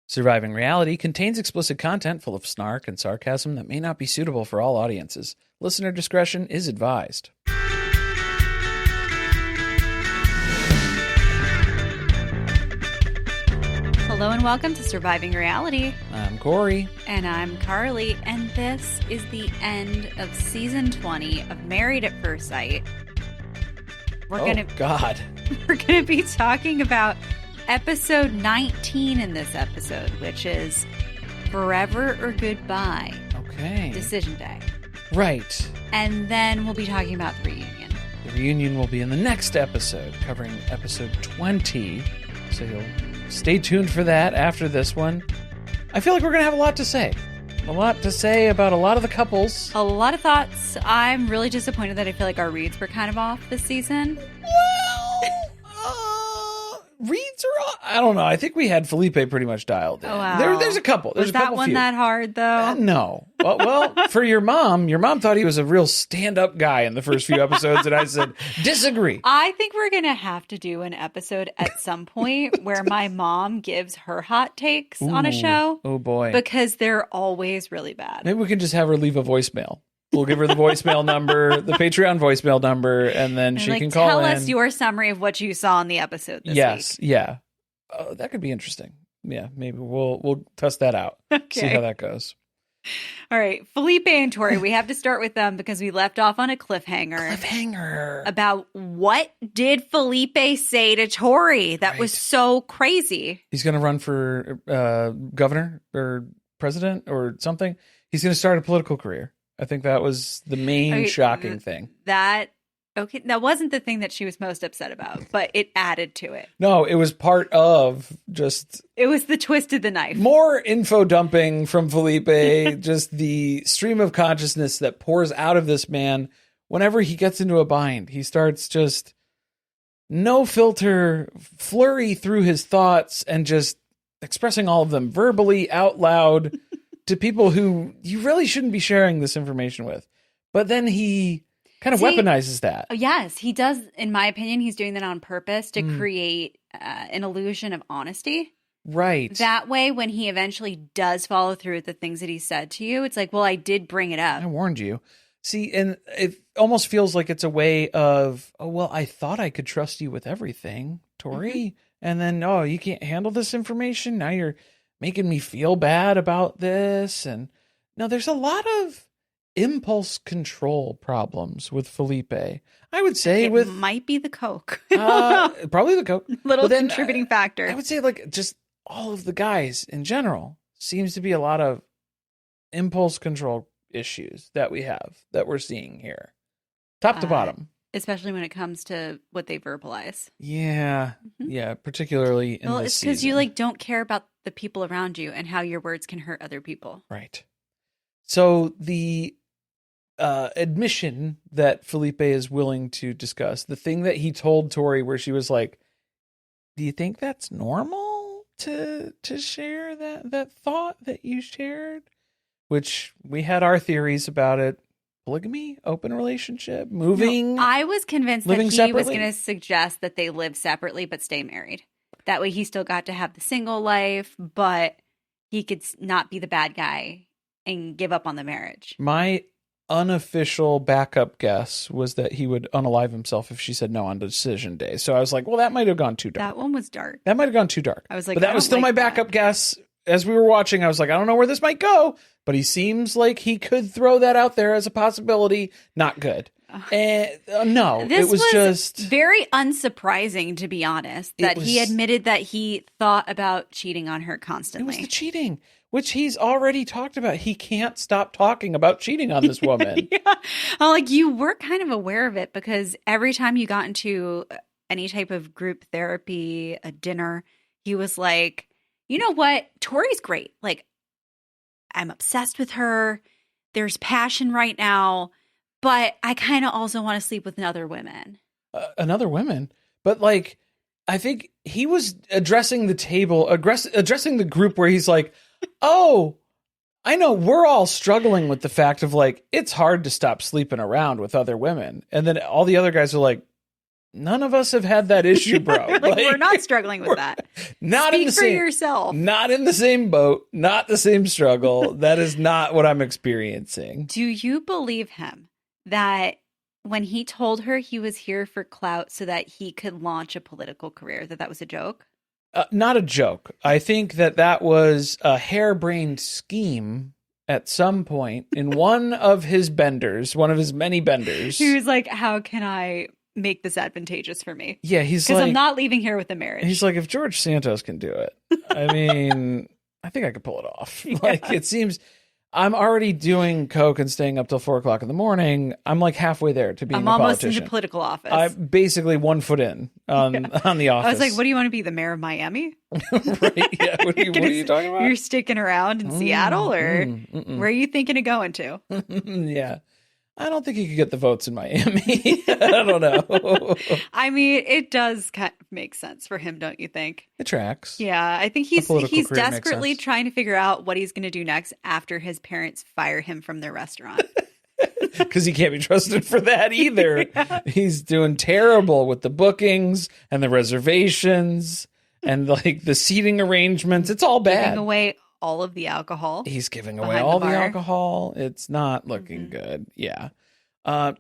Surviving Reality contains explicit content full of snark and sarcasm that may not be suitable for all audiences. Listener discretion is advised. Hello and welcome to Surviving Reality. I'm Corey. And I'm Carly. And this is the end of season 20 of Married at First Sight. God. We're going to be talking about episode 19 in this episode, which is Forever or Goodbye. Okay. Decision Day. Right. And then we'll be talking about the reunion. The reunion will be in the next episode, covering episode 20. So you'll stay tuned for that after this one. I feel like we're going to have a lot to say. A lot to say about a lot of the couples. A lot of thoughts. I'm really disappointed that I feel like our reads were kind of off this season. Reads are off. I don't know. I think we had Felipe pretty much dialed in. Oh, wow. There's a couple. There's Was a couple that one few. that hard, though? No. Well, for your mom thought he was a real stand-up guy in the first few episodes, and I said, disagree. I think we're going to have to do an episode at some point where my mom gives her hot takes on a show. Oh, boy. Because they're always really bad. Maybe we can just have her leave a voicemail. We'll give her the voicemail number, the Patreon voicemail number, and then she can call tell in. us your summary of what you saw in the episode this Yes, week. yeah. Oh, that could be interesting. Yeah, maybe we'll test that out. Okay. See how that goes. All right, Felipe and Tori, we have to start with them because we left off on a cliffhanger. About what did Felipe say to Tori that was so crazy? He's going to run for governor or president or something. He's going to start a political career. I think that was the main shocking thing. That wasn't the thing that she was most upset about, but it added to it. No, it was part of just... It was the twist of the knife. More info dumping from Felipe, just the stream of consciousness that pours out of this man whenever he gets into a bind. He starts just no filter, flurry through his thoughts and just expressing all of them verbally out loud to people who you really shouldn't be sharing this information with. But then he kind of weaponizes that. Yes, he does. In my opinion, he's doing that on purpose to create an illusion of honesty. Right. That way, when he eventually does follow through with the things that he said to you, it's like, well, I did bring it up. I warned you. See, and it almost feels like it's a way of, oh, well, I thought I could trust you with everything, Tori. Mm-hmm. And then, oh, you can't handle this information? Now you're making me feel bad about this. And no, there's a lot of impulse control problems with Felipe. I would say it might be the Coke. Probably the Coke. Little contributing factor. I would say like just all of the guys in general seems to be a lot of impulse control issues that we're seeing here. Top to bottom. Especially when it comes to what they verbalize. Yeah. Mm-hmm. Yeah. Particularly in this it's because you don't care about the people around you and how your words can hurt other people. Right. So the admission that Felipe is willing to discuss, the thing that he told Tori where she was like, do you think that's normal to share that thought that you shared? Which we had our theories about it. Polygamy, open relationship, moving. No, I was convinced that he was going to suggest that they live separately but stay married. That way he still got to have the single life, but he could not be the bad guy and give up on the marriage. My unofficial backup guess was that he would unalive himself if she said no on decision day. So I was like, well, that might have gone too dark. That one was dark. That might have gone too dark. I was like, but that was still my backup guess. As we were watching, I was like, I don't know where this might go, but he seems like he could throw that out there as a possibility. Not good. No, this it was just very unsurprising, to be honest, that he admitted that he thought about cheating on her constantly. It was the cheating, which he's already talked about. He can't stop talking about cheating on this woman. Yeah. Like, you were kind of aware of it because every time you got into any type of group therapy, a dinner, he was like, you know what? Tori's great. Like, I'm obsessed with her. There's passion right now, but I kind of also want to sleep with other women. Another women? But like, I think he was addressing the table, addressing the group where he's like, oh, I know we're all struggling with the fact of like, it's hard to stop sleeping around with other women. And then all the other guys are like, None of us have had that issue, bro. Like, we're not struggling with that. Not Speak in the for same, yourself. Not in the same boat. Not the same struggle. That is not what I'm experiencing. Do you believe him that when he told her he was here for clout so that he could launch a political career, that was a joke? Not a joke. I think that was a harebrained scheme at some point in one of his benders, one of his many benders. He was like, how can I make this advantageous for me? Yeah, he's like, because like, I'm not leaving here with a marriage. He's like, if George Santos can do it, I mean, I think I could pull it off. Yeah. Like, it seems I'm already doing coke and staying up till 4:00 in the morning. I'm like halfway there to being a politician. I'm almost into political office. I'm basically 1 foot in on the office. I was like, what do you want to be, the mayor of Miami? Right, yeah. What are you talking about? You're sticking around in Seattle, or where are you thinking of going to? Yeah. I don't think he could get the votes in Miami. I don't know. I mean, it does kind of make sense for him, don't you think? It tracks. Yeah, I think he's desperately trying to figure out what he's going to do next after his parents fire him from their restaurant. Because he can't be trusted for that either. Yeah. He's doing terrible with the bookings and the reservations and like the seating arrangements. It's all bad. Giving away all of the alcohol. He's giving away all the alcohol. It's not looking good. Yeah.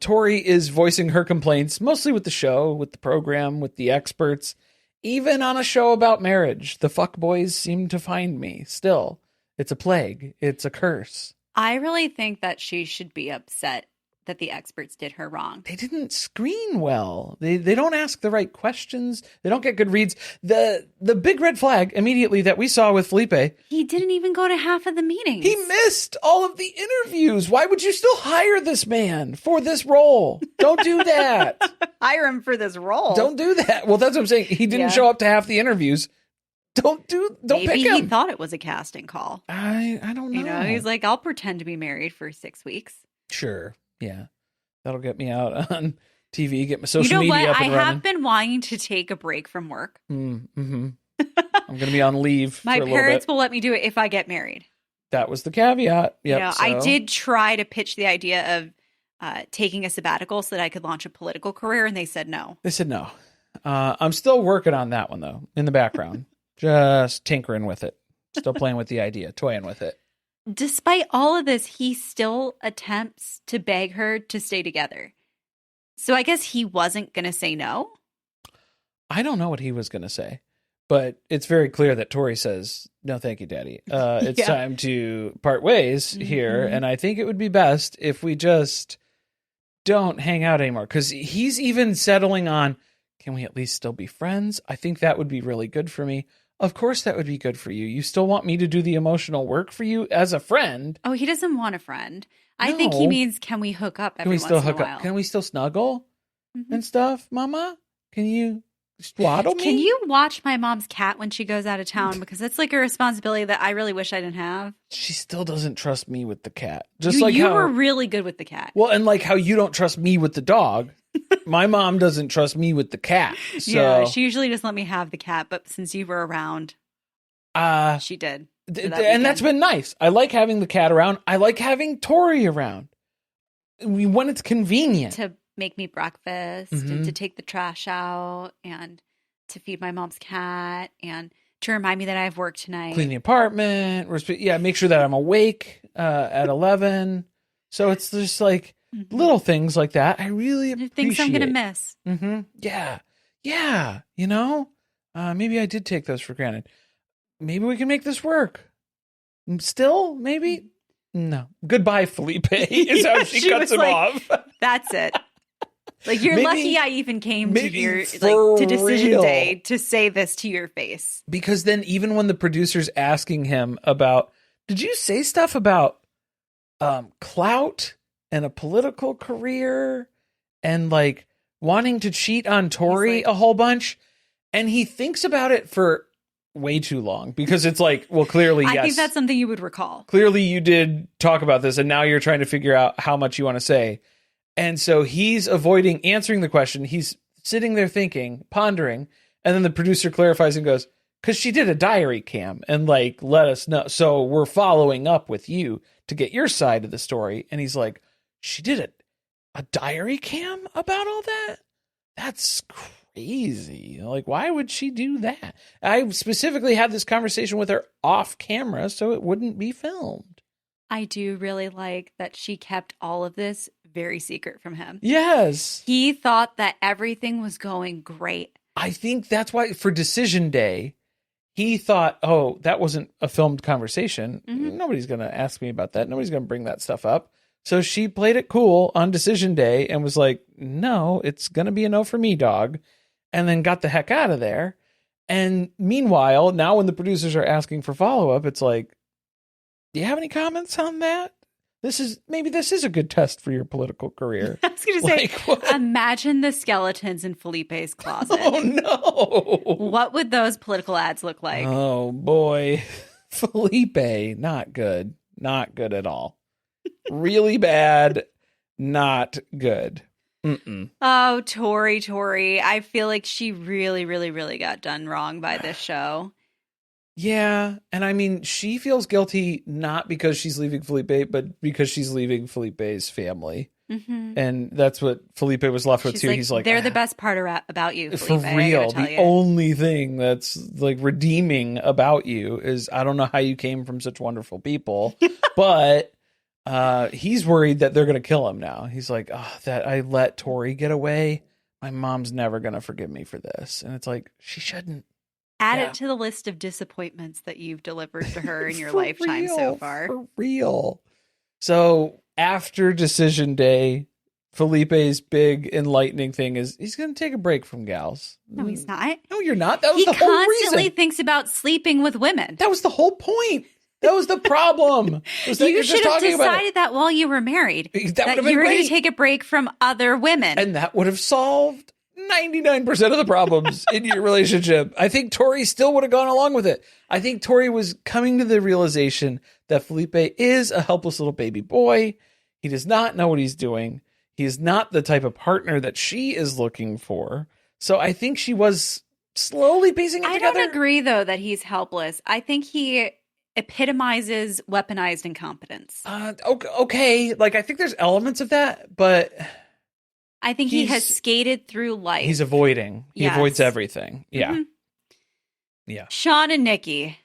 Tori is voicing her complaints, mostly with the show, with the program, with the experts. Even on a show about marriage, the fuckboys seem to find me. Still, it's a plague. It's a curse. I really think that she should be upset that the experts did her wrong. They didn't screen well. They don't ask the right questions. They don't get good reads. The big red flag immediately that we saw with Felipe. He didn't even go to half of the meetings. He missed all of the interviews. Why would you still hire this man for this role? Don't do that. Hire him for this role. Don't do that. Well, that's what I'm saying. He didn't show up to half the interviews. Don't pick him. Maybe he thought it was a casting call. I don't know. You know, he's like, I'll pretend to be married for 6 weeks. Sure. Yeah. That'll get me out on TV, get my social media up and running. I have been wanting to take a break from work. Mm-hmm. I'm going to be on leave My for a little bit. parents will let me do it if I get married. That was the caveat. Yep, you know, I did try to pitch the idea of taking a sabbatical so that I could launch a political career, and they said no. They said no. I'm still working on that one, though, in the background. Just tinkering with it. Still playing with the idea, toying with it. Despite all of this, he still attempts to beg her to stay together. So I guess he wasn't going to say no? I don't know what he was going to say. But it's very clear that Tori says, no, thank you, Daddy. It's time to part ways here. And I think it would be best if we just don't hang out anymore. Because he's even settling on, can we at least still be friends? I think that would be really good for me. Of course that would be good for you. You still want me to do the emotional work for you as a friend. Oh, he doesn't want a friend. I think he means, can we hook up every once in a while? Can we still snuggle and stuff, Mama? Can you swaddle me? Can you watch my mom's cat when she goes out of town? Because that's like a responsibility that I really wish I didn't have. She still doesn't trust me with the cat. You were really good with the cat. Well, and like how you don't trust me with the dog. My mom doesn't trust me with the cat. So. Yeah, she usually doesn't let me have the cat, but since you were around, she did. And that's been nice. I like having the cat around. I like having Tori around. When it's convenient. To make me breakfast and to take the trash out and to feed my mom's cat and to remind me that I have work tonight. Clean the apartment. Make sure that I'm awake at 11. So it's just like little things like that. I really appreciate. Things I'm going to miss. Yeah. Yeah. You know, maybe I did take those for granted. Maybe we can make this work. Still, maybe? No. Goodbye, Felipe, is how she cuts him off. That's it. Like, you're lucky I even came to your to decision day to say this to your face. Because then even when the producer's asking him about, did you say stuff about clout and a political career and like wanting to cheat on Tori a whole bunch? And he thinks about it for way too long because it's like, well, clearly, yes. I think that's something you would recall. Clearly you did talk about this and now you're trying to figure out how much you want to say. And so he's avoiding answering the question. He's sitting there thinking, pondering. And then the producer clarifies and goes, because she did a diary cam and like, let us know. So we're following up with you to get your side of the story. And he's like, she did a diary cam about all that? That's crazy. Like, why would she do that? I specifically had this conversation with her off camera so it wouldn't be filmed. I do really like that she kept all of this very secret from him. Yes. He thought that everything was going great. I think that's why for decision day, he thought, oh, that wasn't a filmed conversation. Mm-hmm. Nobody's going to ask me about that. Nobody's going to bring that stuff up. So she played it cool on decision day and was like, no, it's going to be a no for me, dog. And then got the heck out of there. And meanwhile, now when the producers are asking for follow-up, it's like, do you have any comments on that? This is a good test for your political career. I was going to say, imagine the skeletons in Felipe's closet. Oh, no. What would those political ads look like? Oh, boy. Felipe, not good. Not good at all. Really bad. Not good. Mm-mm. Oh, Tori. I feel like she really, really, really got done wrong by this show. Yeah. And I mean, she feels guilty not because she's leaving Felipe, but because she's leaving Felipe's family. Mm-hmm. And that's what Felipe was left with, She's too. Like, He's like, they're the best part about you, Felipe. For real. The only thing that's like redeeming about you is I don't know how you came from such wonderful people, but he's worried that they're going to kill him now. He's like, oh, that I let Tori get away. My mom's never going to forgive me for this. And it's like, she shouldn't. Add it to the list of disappointments that you've delivered to her in your lifetime so far. For real. So after decision day, Felipe's big enlightening thing is he's going to take a break from gals. No, he's not. No, you're not. That was the whole reason. He constantly thinks about sleeping with women. That was the whole point. That was the problem. You should have decided that while you were married. That you were going to take a break from other women. And that would have solved 99% of the problems in your relationship. I think Tori still would have gone along with it. I think Tori was coming to the realization that Felipe is a helpless little baby boy. He does not know what he's doing. He is not the type of partner that she is looking for. So I think she was slowly piecing it together. I don't agree, though, that he's helpless. I think he epitomizes weaponized incompetence. Okay. Like, I think there's elements of that, but I think he has skated through life. He's avoiding. He avoids everything. Yeah. Mm-hmm. Yeah. Sean and Nikki.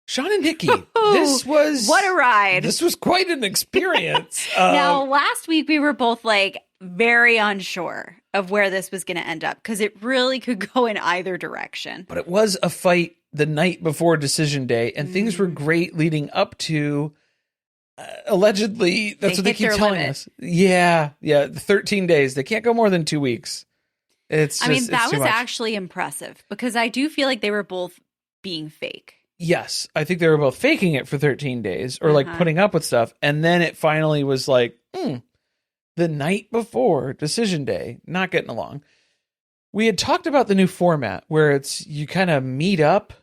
This was... What a ride. This was quite an experience. Now, last week we were both like very unsure of where this was going to end up because it really could go in either direction. But it was a fight the night before decision day, and things were great leading up to... allegedly, that's what they keep telling us. Yeah, 13 days. They can't go more than 2 weeks. That was actually impressive because I do feel like they were both being fake. Yes, I think they were both faking it for 13 days or like putting up with stuff. And then it finally was like, the night before decision day, not getting along. We had talked about the new format where it's you kind of meet up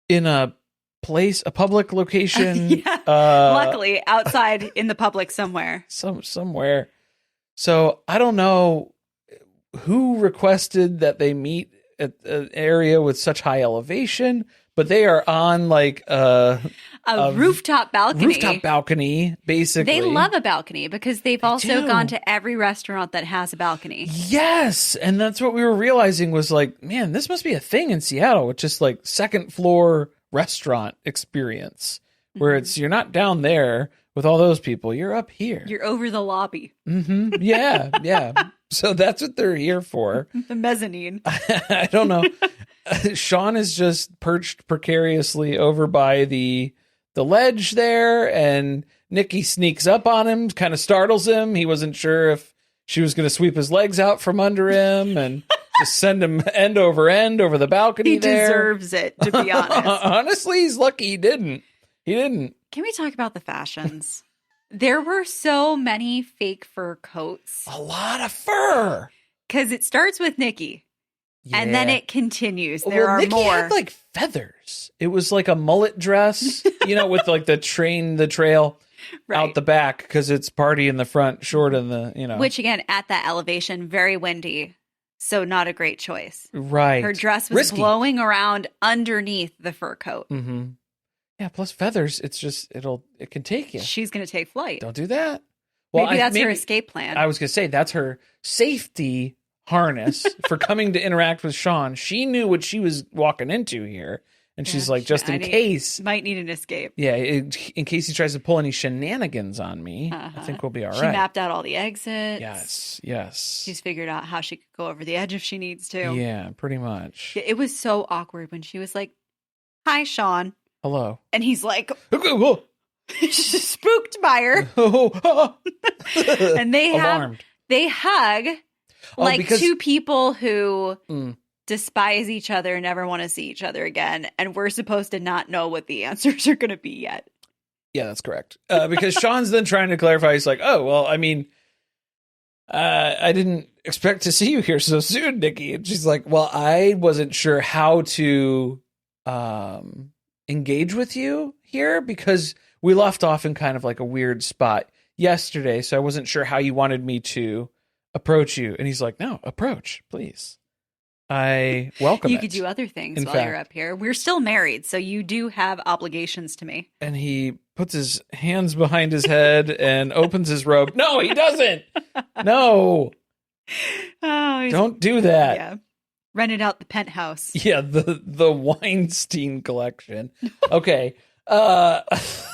in a place, a public location. Luckily, outside in the public somewhere. Somewhere. So I don't know who requested that they meet at an area with such high elevation, but they are on like a rooftop balcony. Basically. They love a balcony because they've also gone to every restaurant that has a balcony. Yes. And that's what we were realizing was like, man, this must be a thing in Seattle with just like second floor restaurant experience where it's you're not down there with all those people, you're up here, you're over the lobby. Yeah So that's what they're here for. The mezzanine. I don't know. Sean is just perched precariously over by the ledge there, and Nikki sneaks up on him, kind of startles him. He wasn't sure if she was going to sweep his legs out from under him and just send him end over the balcony. He deserves it, to be honest. Honestly, he's lucky he didn't. Can we talk about the fashions? There were so many fake fur coats. A lot of fur. Because it starts with Nikki. Yeah. And then it continues. There are Nikki more. Had like feathers. It was like a mullet dress, with like the trail out the back because it's party in the front, short in the, Which again, at that elevation, very windy. So not a great choice. Right. Her dress was risky. Blowing around underneath the fur coat. Mm-hmm. Yeah, plus feathers, it's just, it can take you. She's going to take flight. Don't do that. Well, maybe that's her escape plan. I was going to say, that's her safety harness for coming to interact with Sean. She knew what she was walking into here. And she's like, just in case. Might need an escape. Yeah, in case he tries to pull any shenanigans on me, I think we'll be all right. She mapped out all the exits. Yes. She's figured out how she could go over the edge if she needs to. Yeah, pretty much. It was so awkward when she was like, hi, Sean. Hello. And he's like, spooked by her. And they hug like two people who despise each other and never want to see each other again. And we're supposed to not know what the answers are going to be yet. Yeah, that's correct. Because Sean's then trying to clarify. He's like, oh, well, I mean, I didn't expect to see you here so soon, Nikki. And she's like, well, I wasn't sure how to engage with you here because we left off in kind of like a weird spot yesterday. So I wasn't sure how you wanted me to approach you. And he's like, no, approach, please. I welcome You could do other things while you're up here. We're still married, so you do have obligations to me. And he puts his hands behind his head and opens his robe. No, he doesn't. No. Oh, don't do that. Yeah. Rented out the penthouse. Yeah, the Weinstein collection. Okay. It's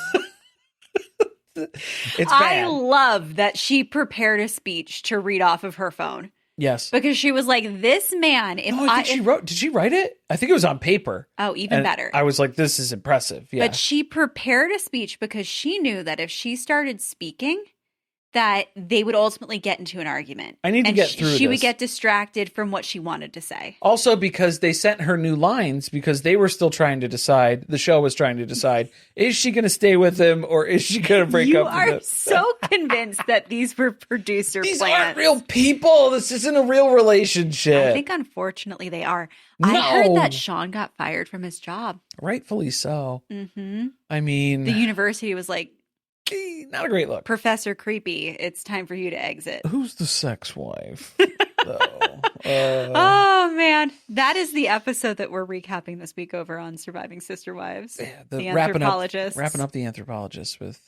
bad. I love that she prepared a speech to read off of her phone. Yes. Because she was like, this man, did she write it? I think it was on paper. Oh, even better. I was like, this is impressive. Yeah. But she prepared a speech because she knew that if she started speaking, that they would ultimately get into an argument. I need to get through this. She would get distracted from what she wanted to say. Also because they sent her new lines because they were still trying to decide, the show was trying to decide, is she going to stay with him or is she going to break up with him? You are so convinced that these were producer These plans. aren't real people. This isn't a real relationship. I think unfortunately they are. No. I heard that Sean got fired from his job. Rightfully so. Mm-hmm. I mean, the university was like, not a great look. Professor Creepy, it's time for you to exit. Who's the sex wife? Oh, man. That is the episode that we're recapping this week over on Surviving Sister Wives. Yeah, the anthropologist. Wrapping up the anthropologist with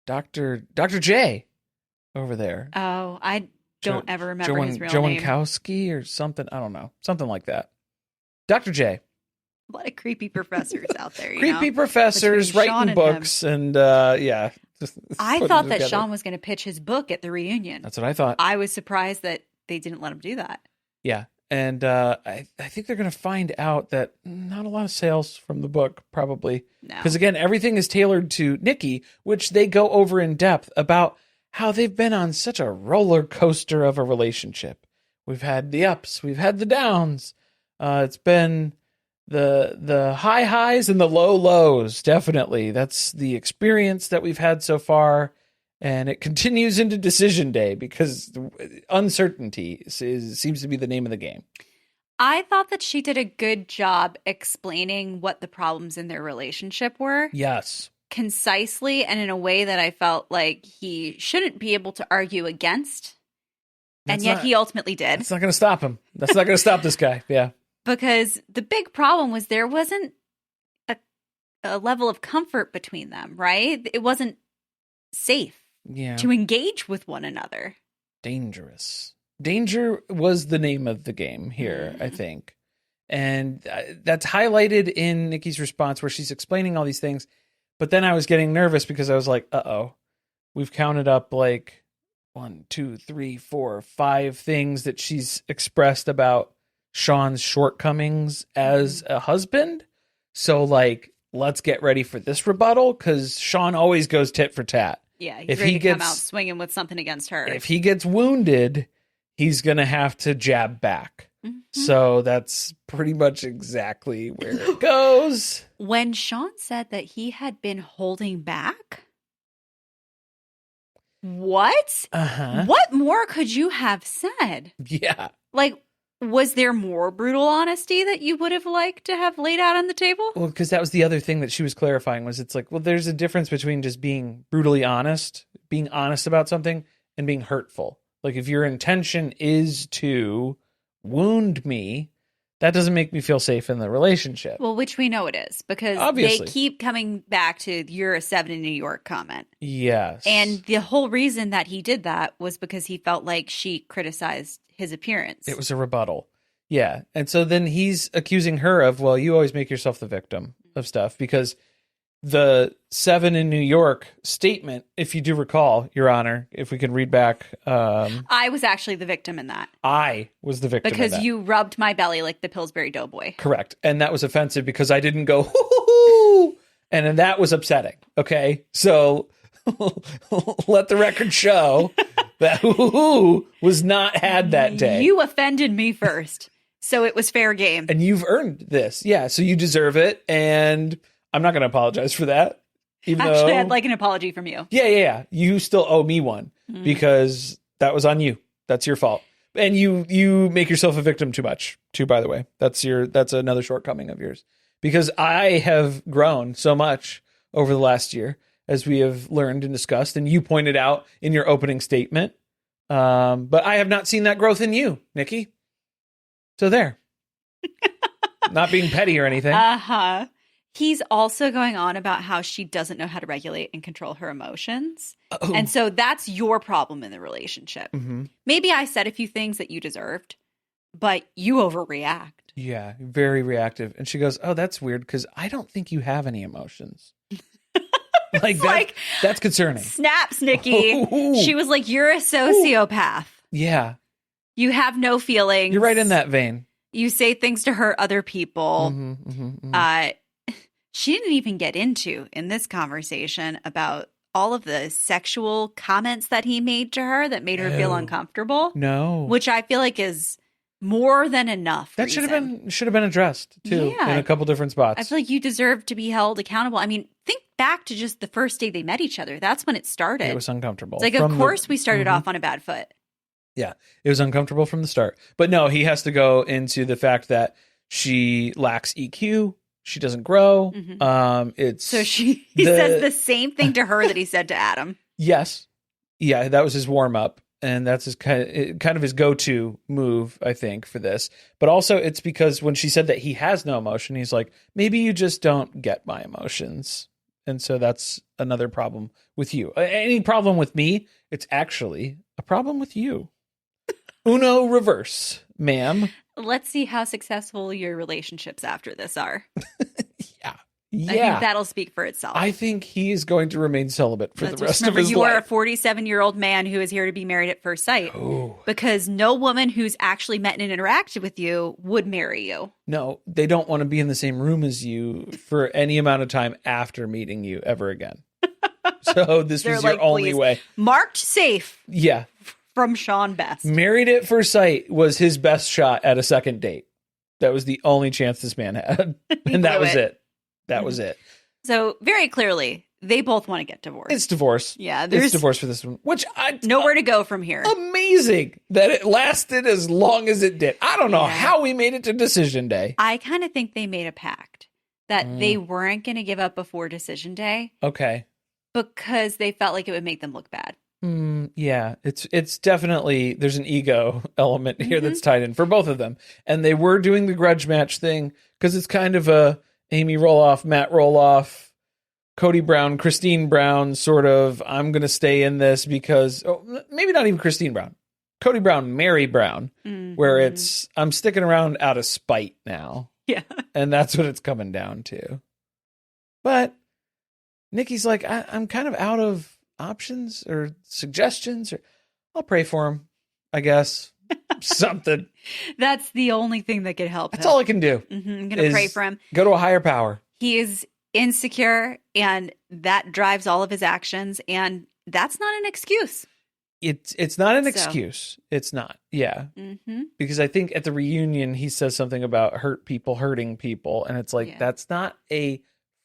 Dr. J over there. Oh, I don't ever remember his real name. Jowankowski or something. I don't know. Something like that. Dr. J. A lot of creepy professors out there. Creepy professors writing books and yeah. I thought that Sean was going to pitch his book at the reunion. That's what I thought. I was surprised that they didn't let him do that. Yeah. And I think they're going to find out that not a lot of sales from the book, probably. No. Because again, everything is tailored to Nikki, which they go over in depth about how they've been on such a roller coaster of a relationship. We've had the ups, we've had the downs. It's been the high highs and the low lows. Definitely. That's the experience that we've had so far. And it continues into decision day because uncertainty seems to be the name of the game. I thought that she did a good job explaining what the problems in their relationship were. Yes. Concisely and in a way that I felt like he shouldn't be able to argue against. And yet he ultimately did. That's not going to stop him. That's not going to stop this guy. Yeah. Because the big problem was there wasn't a level of comfort between them, right? It wasn't safe to engage with one another. Dangerous. Danger was the name of the game here, I think. And that's highlighted in Nikki's response where she's explaining all these things. But then I was getting nervous because I was like, uh-oh, we've counted up like 1, 2, 3, 4, 5 things that she's expressed about Sean's shortcomings as a husband. So like, let's get ready for this rebuttal because Sean always goes tit for tat. Yeah, he's ready to come out swinging with something against her. If he gets wounded, he's going to have to jab back. Mm-hmm. So that's pretty much exactly where it goes. When Sean said that he had been holding back, what? Uh-huh. What more could you have said? Yeah. Like, was there more brutal honesty that you would have liked to have laid out on the table? Well, because that was the other thing that she was clarifying was it's like, well, there's a difference between just being brutally honest, being honest about something, and being hurtful. Like if your intention is to wound me, that doesn't make me feel safe in the relationship. Well, which we know it is because Obviously. they keep coming back to "you're a 7 in New York" comment. Yes. And the whole reason that he did that was because he felt like she criticized his appearance. It was a rebuttal. Yeah. And so then he's accusing her of, well, you always make yourself the victim of stuff, because the 7 in New York statement, if you do recall, Your Honor, if we can read back. I was actually the victim in that. I was the victim because of that. you rubbed my belly like the Pillsbury Doughboy. Correct. And that was offensive because I didn't go, hoo-hoo-hoo, and then that was upsetting. Okay. So let the record show that hoo-hoo was not had that day. You offended me first. So it was fair game. And you've earned this. Yeah. So you deserve it. And I'm not going to apologize for that. Actually, I'd like an apology from you. Yeah. You still owe me one because that was on you. That's your fault. And you make yourself a victim too much, too, by the way. That's another shortcoming of yours. Because I have grown so much over the last year, as we have learned and discussed, and you pointed out in your opening statement. But I have not seen that growth in you, Nikki. So there. Not being petty or anything. Uh-huh. He's also going on about how she doesn't know how to regulate and control her emotions. Oh. And so that's your problem in the relationship. Mm-hmm. Maybe I said a few things that you deserved, but you overreact. Yeah, very reactive. And she goes, oh, that's weird because I don't think you have any emotions. That's concerning. Snaps, Nikki. Ooh. She was like, you're a sociopath. Ooh. Yeah. You have no feelings. You're right in that vein. You say things to hurt other people. She didn't even get into in this conversation about all of the sexual comments that he made to her that made her feel uncomfortable. No. Which I feel like is more than enough. That should have been addressed too in a couple different spots. I feel like you deserve to be held accountable. I mean, think back to just the first day they met each other. That's when it started. It was uncomfortable. It's like, of course we started off on a bad foot. Yeah, it was uncomfortable from the start. But no, he has to go into the fact that she lacks EQ. She doesnn grow. Mm-hmm. So he says the same thing to her that he said to Adam. Yes. Yeah, that was his warm up. And that's his kind of his go-to move, I think, for this. But also it's because when she said that he has no emotion, he's like, maybe you just don't get my emotions. And so that's another problem with you. Any problem with me, it's actually a problem with you. Uno reverse, ma'am. Let's see how successful your relationships after this are. Yeah. I think that'll speak for itself. I think he is going to remain celibate for the rest of his life. You are a 47-year-old man who is here to be married at first sight. Oh. Because no woman who's actually met and interacted with you would marry you. No, they don't want to be in the same room as you for any amount of time after meeting you ever again. So this was your only way. Marked safe. Yeah. From Sean Best. Married at first sight was his best shot at a second date. That was the only chance this man had. And that was it. That was it. So very clearly, they both want to get divorced. It's divorce. Yeah. It's divorce for this one. Which nowhere to go from here. Amazing that it lasted as long as it did. I don't know how we made it to decision day. I kind of think they made a pact that they weren't going to give up before decision day. Okay. Because they felt like it would make them look bad. Yeah, it's definitely, there's an ego element here that's tied in for both of them. And they were doing the grudge match thing because it's kind of a Amy Roloff, Matt Roloff, Cody Brown, Christine Brown sort of, I'm going to stay in this because, maybe not even Christine Brown, Cody Brown, Mary Brown, where it's, I'm sticking around out of spite now. Yeah. And that's what it's coming down to. But Nikki's like, I'm kind of out of options or suggestions, or I'll pray for him, I guess. Something. That's the only thing that could help. That's all I can do. I'm going to pray for him. Go to a higher power. He is insecure, and that drives all of his actions, and that's not an excuse. It's not an excuse. It's not. Yeah. Because I think at the reunion, he says something about hurting people, and it's like, that's not a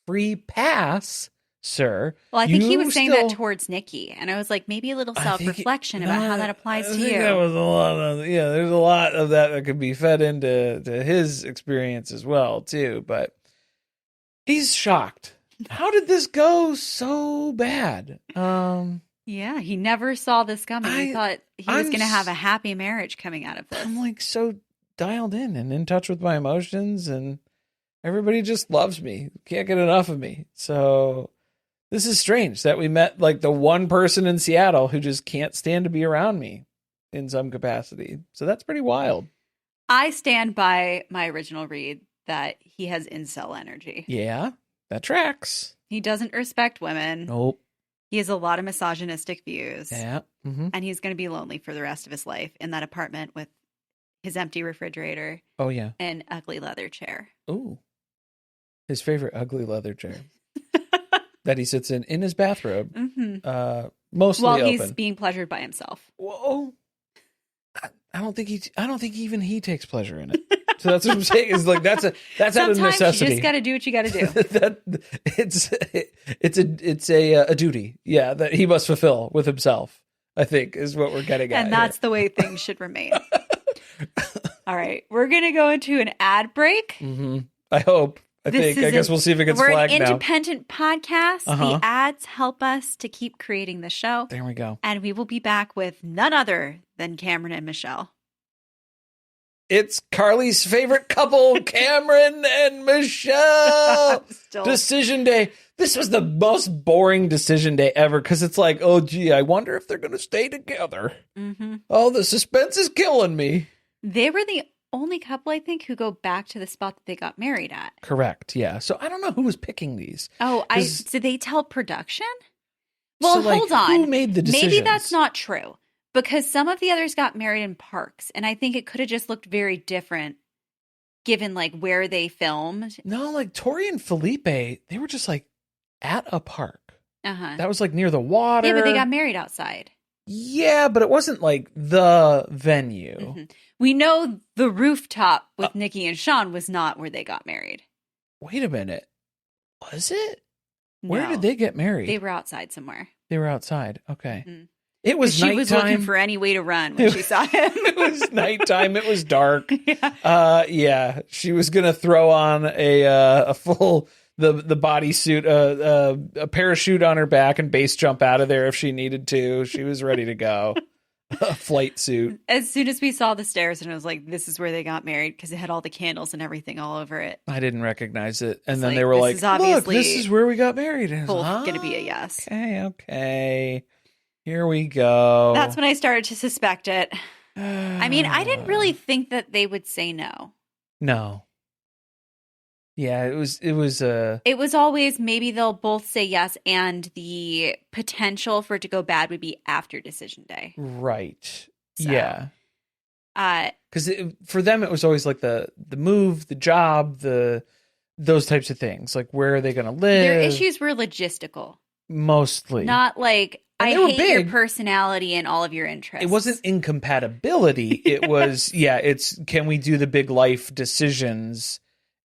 free pass, sir. Well, I think he was saying that towards Nikki, and I was like, maybe a little self-reflection about how that applies to you. That was a lot of, there's a lot of that could be fed into his experience as well, too. But he's shocked. How did this go so bad? Yeah, he never saw this coming. He thought he was going to have a happy marriage coming out of this. I'm like so dialed in touch with my emotions, and everybody just loves me. Can't get enough of me. So this is strange that we met like the one person in Seattle who just can't stand to be around me in some capacity. So that's pretty wild. I stand by my original read that he has incel energy. Yeah, that tracks. He doesn't respect women. Nope. He has a lot of misogynistic views. Yeah. Mm-hmm. And he's going to be lonely for the rest of his life in that apartment with his empty refrigerator. Oh, yeah. And ugly leather chair. Ooh. His favorite ugly leather chair that he sits in his bathrobe. Mm-hmm. Mostly while open. he's being pleasured by himself. Whoa. I don't think even he takes pleasure in it. So that's what I'm saying. Is like that's out of necessity. Sometimes you just got to do what you got to do. It's a duty, yeah, that he must fulfill with himself. I think is what we're getting at. And that's the way things should remain. All right, we're gonna go into an ad break. Mm-hmm. I hope. I guess we'll see if it gets flagged now. We're an independent podcast. The ads help us to keep creating the show. There we go. And we will be back with none other than Cameron and Michelle. It's Carly's favorite couple, Cameron and Michelle. Decision day. This was the most boring decision day ever because it's like, oh, gee, I wonder if they're going to stay together. Mm-hmm. Oh, the suspense is killing me. They were the only couple, I think, who go back to the spot that they got married at. Correct. Yeah. So I don't know who was picking these. Oh, did they tell production? Well, so, hold on. Who made the decisions? Maybe that's not true because some of the others got married in parks, and I think it could have just looked very different given like where they filmed. No, like Tori and Felipe, they were just like at a park. Uh-huh. That was like near the water. Yeah, but they got married outside. Yeah, but it wasn't like the venue. Mm-hmm. We know the rooftop with Nikki and Sean was not where they got married. Wait a minute. Was it? No. Where did they get married? They were outside somewhere. They were outside. Okay. Mm-hmm. It was she nighttime. Was looking for any way to run when she saw him. It was nighttime. It was dark. Yeah. Yeah. She was gonna throw on a full the bodysuit, a parachute on her back, and base jump out of there if she needed to. She was ready to go. A flight suit. As soon as we saw the stairs, and I was like, "This is where they got married," because it had all the candles and everything all over it. I didn't recognize it, and then like, they were like, "Look, this is where we got married." And both going to be a yes. Okay. Here we go. That's when I started to suspect it. I mean, I didn't really think that they would say no. No. Yeah, it was always maybe they'll both say yes, and the potential for it to go bad would be after decision day. Right. So, yeah. Because for them, it was always like the move, the job, those types of things. Like, where are they going to live? Their issues were logistical. Mostly. Not like, and I hate your personality and all of your interests. It wasn't incompatibility. It was, it's can we do the big life decisions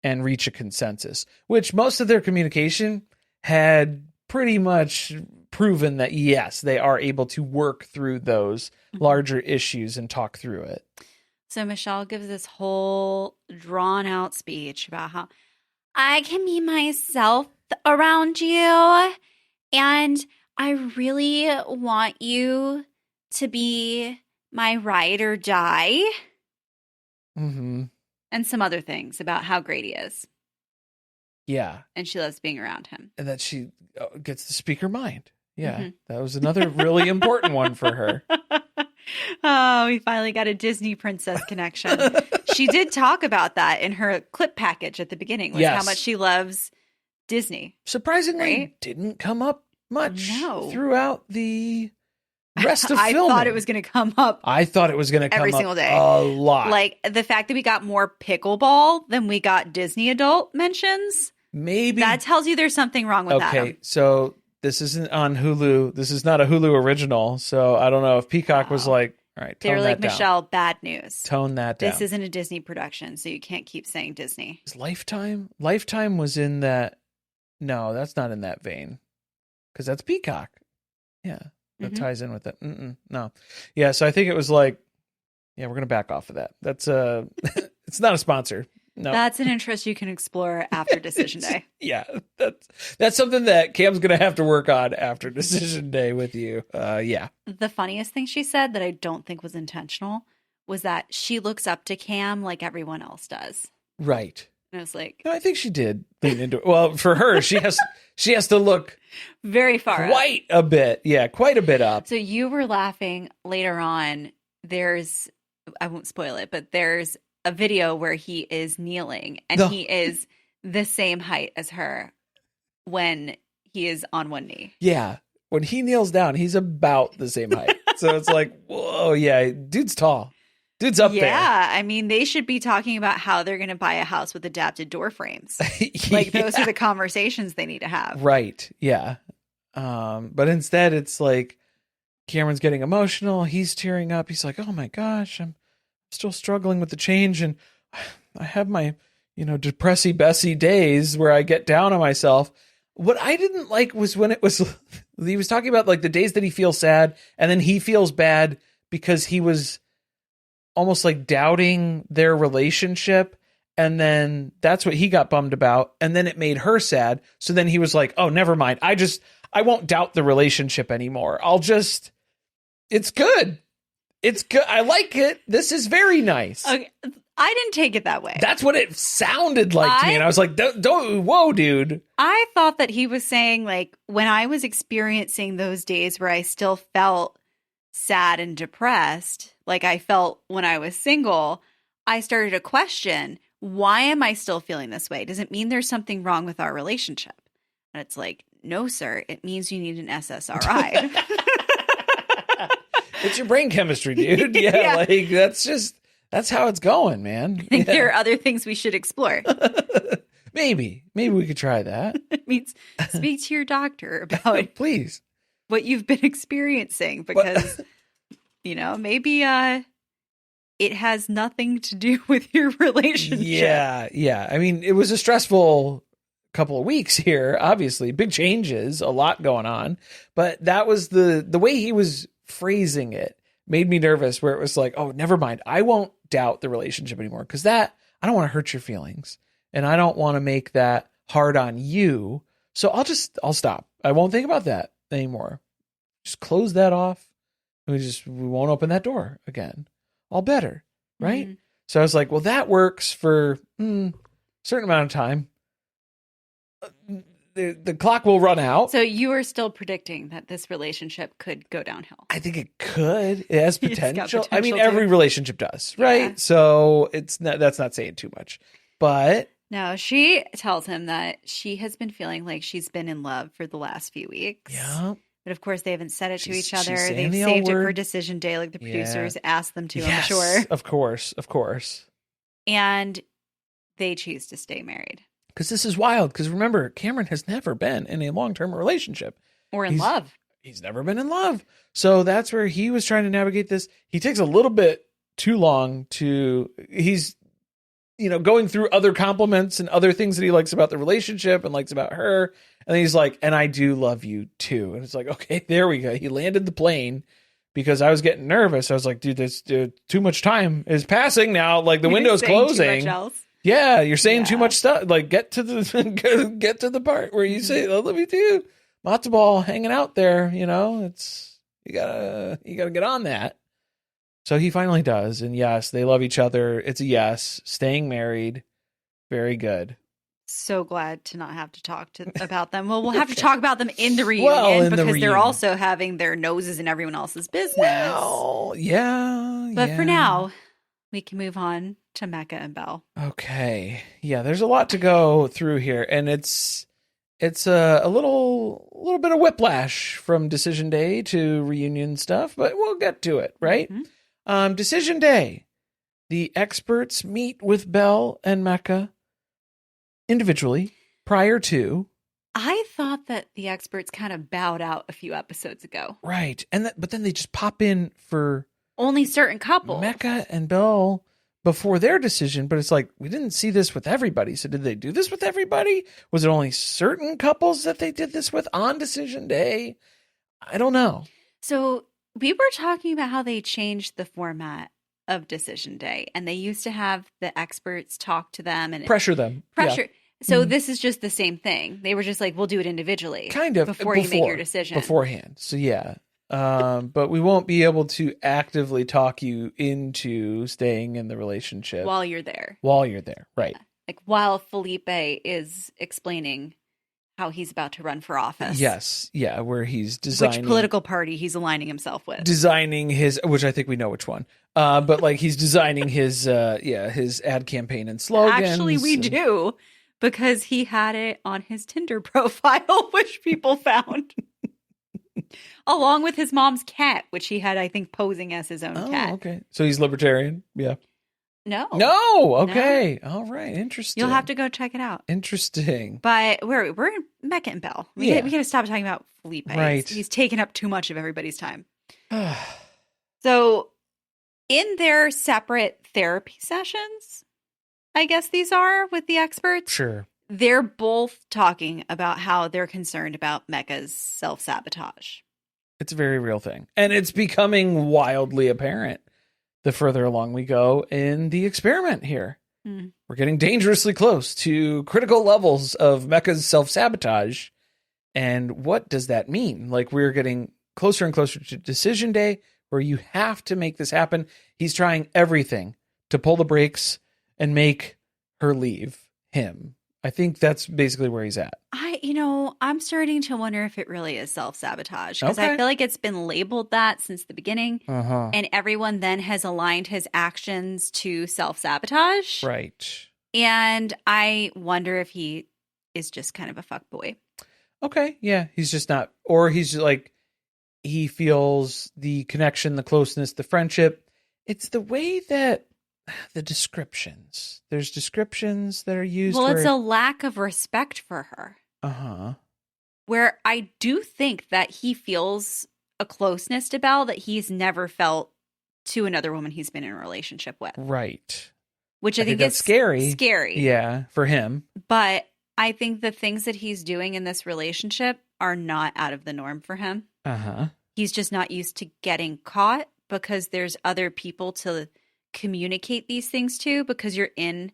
and reach a consensus, which most of their communication had pretty much proven that, yes, they are able to work through those larger issues and talk through it. So Michelle gives this whole drawn out speech about how I can be myself around you, and I really want you to be my ride or die. Mm-hmm. And some other things about how great he is. Yeah. And she loves being around him. And that she gets to speak her mind. Yeah. That was another really important one for her. Oh, we finally got a Disney princess connection. She did talk about that in her clip package at the beginning, was how much she loves Disney. Surprisingly, didn't come up much throughout the rest of filming. I thought it was going to come up. I thought it was going to come every up single day. A lot. Like the fact that we got more pickleball than we got Disney adult mentions. Maybe that tells you there's something wrong with that. Okay, so this isn't on Hulu. This is not a Hulu original. So I don't know if Peacock was like, all right, tone they were like, that down. Michelle, bad news. Tone that down. This isn't a Disney production, so you can't keep saying Disney. Is Lifetime? Lifetime was in that. No, that's not in that vein. Because that's Peacock. Yeah. That ties in with it. No. Yeah, so I think it was like, yeah, we're going to back off of that. That's it's not a sponsor. No. That's an interest you can explore after Decision Day. Yeah, that's something that Cam's going to have to work on after Decision Day with you. Yeah. The funniest thing she said that I don't think was intentional was that she looks up to Cam like everyone else does. Right. And I was like, no, I think she did lean into it. Well, for her, she has to look very far quite a bit. Yeah, quite a bit up. So you were laughing later on. I won't spoil it, but there's a video where he is kneeling and he is the same height as her when he is on one knee. Yeah. When he kneels down, he's about the same height. So it's like, whoa, yeah, dude's tall. Dude's up there. Yeah, I mean, they should be talking about how they're going to buy a house with adapted door frames. Like, those are the conversations they need to have. Right, yeah. But instead, it's like Cameron's getting emotional. He's tearing up. He's like, oh my gosh, I'm still struggling with the change. And I have my, depressy Bessie days where I get down on myself. What I didn't like was when he was talking about like the days that he feels sad and then he feels bad because he was almost like doubting their relationship. And then that's what he got bummed about. And then it made her sad. So then he was like, oh, never mind. I won't doubt the relationship anymore. It's good. It's good. I like it. This is very nice. Okay. I didn't take it that way. That's what it sounded like to me. And I was like, don't, whoa, dude. I thought that he was saying, like, when I was experiencing those days where I still felt sad and depressed, like I felt when I was single, I started to question, why am I still feeling this way? Does it mean there's something wrong with our relationship? And it's like, no, sir. It means you need an SSRI. It's your brain chemistry, dude. Yeah, like that's how it's going, man. I think there are other things we should explore. Maybe we could try that. It means speak to your doctor about please what you've been experiencing, because maybe it has nothing to do with your relationship. Yeah. I mean, it was a stressful couple of weeks here, obviously. Big changes, a lot going on. But that was the way he was phrasing it made me nervous, where it was like, oh, never mind. I won't doubt the relationship anymore, because I don't want to hurt your feelings. And I don't want to make that hard on you. So I'll stop. I won't think about that anymore. Just close that off. And we won't open that door again. All better. Right. Mm-hmm. So I was like, well, that works for a certain amount of time. The clock will run out. So you are still predicting that this relationship could go downhill. I think it could. It has potential. I mean, too. Every relationship does, right? Yeah. So that's not saying too much. But no, she tells him that she has been feeling like she's been in love for the last few weeks. Yeah. But of course, they haven't said it to each other. They've saved it for decision day, like the producers asked them to, yes, I'm sure. Of course. And they choose to stay married. Because this is wild. Because remember, Cameron has never been in a long-term relationship. Or in love. He's never been in love. So that's where he was trying to navigate this. He takes a little bit too long he's going through other compliments and other things that he likes about the relationship and likes about her. And then he's like, and I do love you too. And it's like, okay, there we go. He landed the plane because I was getting nervous. I was like, dude, too much time is passing now. Like the window's closing. Too much else. Yeah, you're saying too much stuff. Like get to the part where you say, I love you too. Matzo ball hanging out there, it's you gotta get on that. So he finally does, and yes, they love each other. It's a yes. Staying married, very good. So glad to not have to talk about them. Well, we'll have to talk about them in the reunion because they're also having their noses in everyone else's business. Well, yeah. But for now, we can move on to Mecca and Belle. Okay. Yeah, there's a lot to go through here, and it's a little bit of whiplash from decision day to reunion stuff, but we'll get to it, right? Mm-hmm. Decision day. The experts meet with Belle and Mecca individually prior to. I thought that the experts kind of bowed out a few episodes ago. Right. But then they just pop in for only certain couples. Mecca and Belle before their decision, but it's like, we didn't see this with everybody. So did they do this with everybody? Was it only certain couples that they did this with on decision day? I don't know. So we were talking about how they changed the format of decision day, and they used to have the experts talk to them and pressure them. Yeah. So this is just the same thing. They were just like, we'll do it individually. Kind of. Before you make your decision. Beforehand. So yeah. But we won't be able to actively talk you into staying in the relationship while you're there. Right. Like while Felipe is explaining how he's about to run for office. Yes. Yeah. Where he's designing. Which political party he's aligning himself with. Designing his, which I think we know which one. But like he's designing his ad campaign and slogans. Actually, we do, because he had it on his Tinder profile, which people found. Along with his mom's cat, which he had, I think, posing as his own cat. Okay. So he's libertarian. Yeah. No. Okay. No. All right. Interesting. You'll have to go check it out. Interesting. But we're in Mecca and Belle. We got to stop talking about Felipe. Right. He's taken up too much of everybody's time. So in their separate therapy sessions, I guess these are with the experts. Sure. They're both talking about how they're concerned about Mecca's self-sabotage. It's a very real thing. And it's becoming wildly apparent the further along we go in the experiment here. We're getting dangerously close to critical levels of Mecca's self-sabotage. And what does that mean? Like, we're getting closer and closer to decision day where you have to make this happen. He's trying everything to pull the brakes and make her leave him. I think that's basically where he's at. I'm starting to wonder if it really is self-sabotage, because Okay. I feel like it's been labeled that since the beginning, and everyone then has aligned his actions to self-sabotage. Right. And I wonder if he is just kind of a fuckboy. Okay. Yeah. He's just not, or he's like, he feels the connection, the closeness, the friendship. It's the way that the descriptions, there's descriptions that are used. Well, it's a lack of respect for her. Where I do think that he feels a closeness to Belle that he's never felt to another woman he's been in a relationship with. Right. Which I think that's is scary. Scary. Yeah, for him. But I think the things that he's doing in this relationship are not out of the norm for him. He's just not used to getting caught, because there's other people to communicate these things to, because you're in,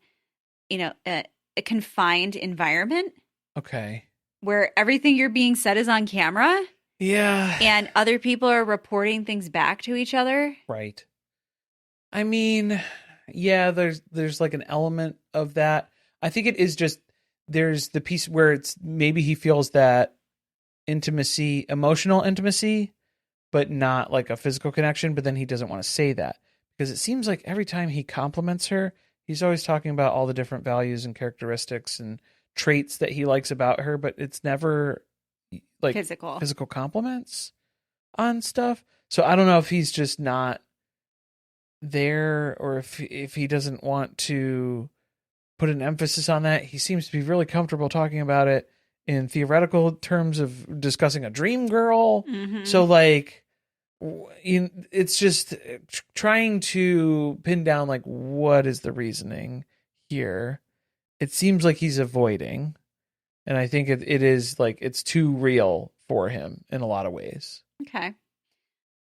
a confined environment. Okay. Where everything you're being said is on camera. Yeah. And other people are reporting things back to each other. Right. I mean, yeah, there's like an element of that. I think it is just, there's the piece where it's maybe he feels that intimacy, emotional intimacy, but not like a physical connection. But then he doesn't want to say that, because it seems like every time he compliments her, he's always talking about all the different values and characteristics and traits that he likes about her, but it's never like physical compliments on stuff. So I don't know if he's just not there, or if he doesn't want to put an emphasis on that. He seems to be really comfortable talking about it in theoretical terms of discussing a dream girl. So like, it's just trying to pin down like, what is the reasoning here? It seems like he's avoiding, and I think it is like, it's too real for him in a lot of ways. Okay.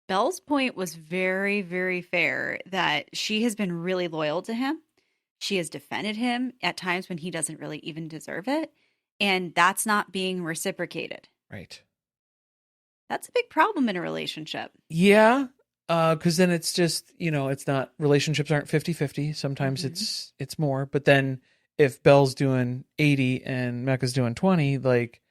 Belle's point was very, very fair, that she has been really loyal to him. She has defended him at times when he doesn't really even deserve it. And that's not being reciprocated. Right. That's a big problem in a relationship. Yeah. Because then it's just, it's not, relationships aren't 50-50. Sometimes it's more. But then if Belle's doing 80 and Mecca's doing 20, like,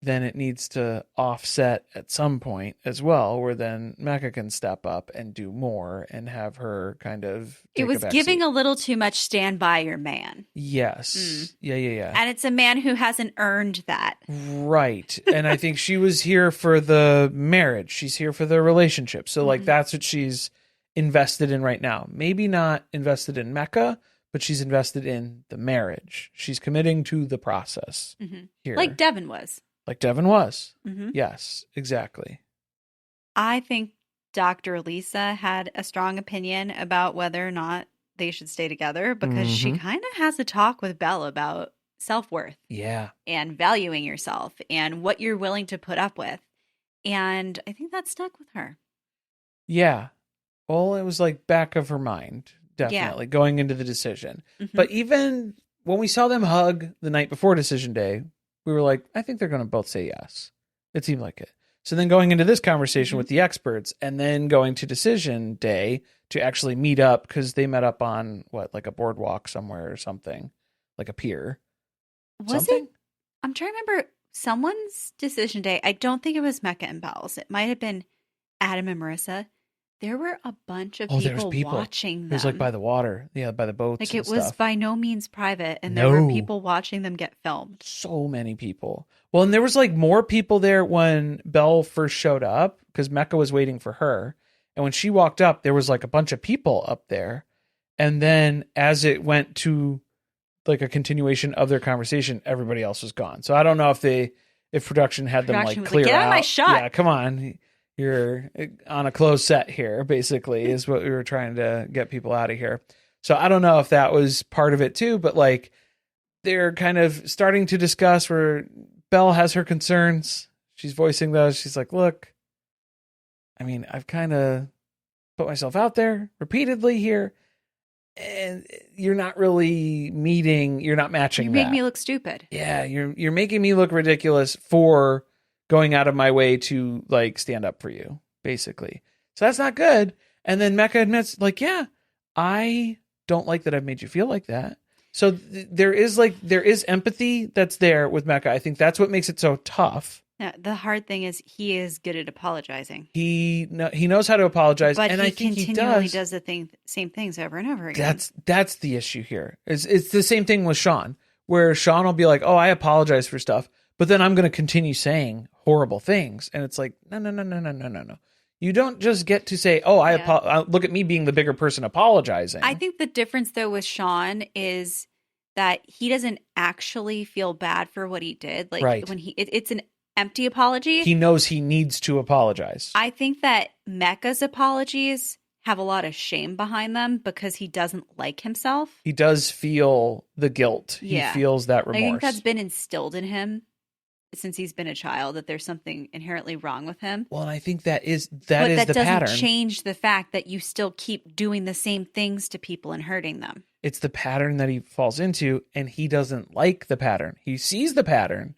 then it needs to offset at some point as well, where then Mecca can step up and do more and have her kind of take it was a giving backseat. a little too much stand by your man. Yes. Yeah. And it's a man who hasn't earned that. Right. And I think she was here for the marriage. She's here for the relationship. So like, that's what she's invested in right now. Maybe not invested in Mecca, but she's invested in the marriage. She's committing to the process here. Like Devin was. Yes, exactly. I think Dr. Lisa had a strong opinion about whether or not they should stay together, because she kind of has a talk with Belle about self-worth. Yeah. And valuing yourself and what you're willing to put up with. And I think that stuck with her. Yeah. Well, it was like back of her mind, definitely, going into the decision. But even when we saw them hug the night before decision day, we were like, I think they're going to both say yes. It seemed like it. So then going into this conversation with the experts and then going to decision day to actually meet up, because they met up on like a boardwalk somewhere or something, like a pier. Was it? I'm trying to remember someone's decision day. I don't think it was Mecca and Bells. It might have been Adam and Marissa. There were a bunch of people watching them. It was like by the water. Yeah, by the boats. Like it was by no means private. And there were people watching them get filmed. So many people. Well, and there was like more people there when Belle first showed up because Mecca was waiting for her. And when she walked up, there was like a bunch of people up there. And then as it went to like a continuation of their conversation, everybody else was gone. So I don't know if production had them like clear get out out. Of my shot. Yeah, come on. You're on a closed set here, basically, is what we were trying to get people out of here. So I don't know if that was part of it too, but like they're kind of starting to discuss where Belle has her concerns. She's voicing those. She's like, look, I mean, I've kind of put myself out there repeatedly here, and you're not really you're not matching that. You make me look stupid. Yeah, you're making me look ridiculous for going out of my way to like stand up for you, basically. So that's not good. And then Mecca admits like, yeah, I don't like that I've made you feel like that. So there is empathy that's there with Mecca. I think that's what makes it so tough. Yeah, the hard thing is he is good at apologizing. He knows how to apologize, but and he I think continually does the same things over and over again. That's the issue here. It's the same thing with Sean, where Sean will be like, "Oh, I apologize for stuff," but then I'm going to continue saying horrible things, and it's like, no. You don't just get to say, "Oh, look at me being the bigger person apologizing." I think the difference though with Sean is that he doesn't actually feel bad for what he did. Like right. when it's an empty apology. He knows he needs to apologize. I think that Mecca's apologies have a lot of shame behind them because he doesn't like himself. He does feel the guilt. Yeah. He feels that remorse. I think that's been instilled in him since he's been a child, that there's something inherently wrong with him. Well, and I think that is the pattern. But that doesn't change the fact that you still keep doing the same things to people and hurting them. It's the pattern that he falls into, and he doesn't like the pattern. He sees the pattern,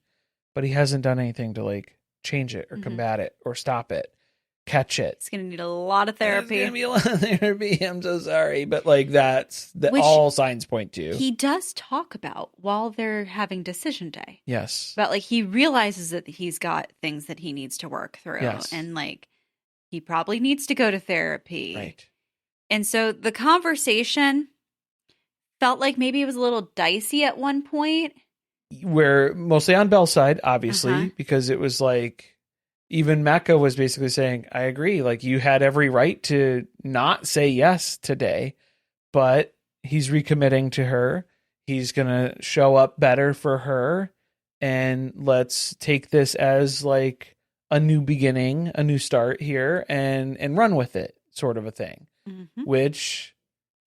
but he hasn't done anything to like change it or combat it or stop it, catch it. It's going to need a lot of therapy. It's going to be a lot of therapy. I'm so sorry. But like that's all signs point to. He does talk about while they're having decision day. Yes. But like he realizes that he's got things that he needs to work through. Yes. And like he probably needs to go to therapy. Right. And so the conversation felt like maybe it was a little dicey at one point. Where mostly on Belle's side, obviously, because it was like even Mecca was basically saying, I agree. Like you had every right to not say yes today, but he's recommitting to her. He's going to show up better for her. And let's take this as like a new beginning, a new start here and run with it sort of a thing, which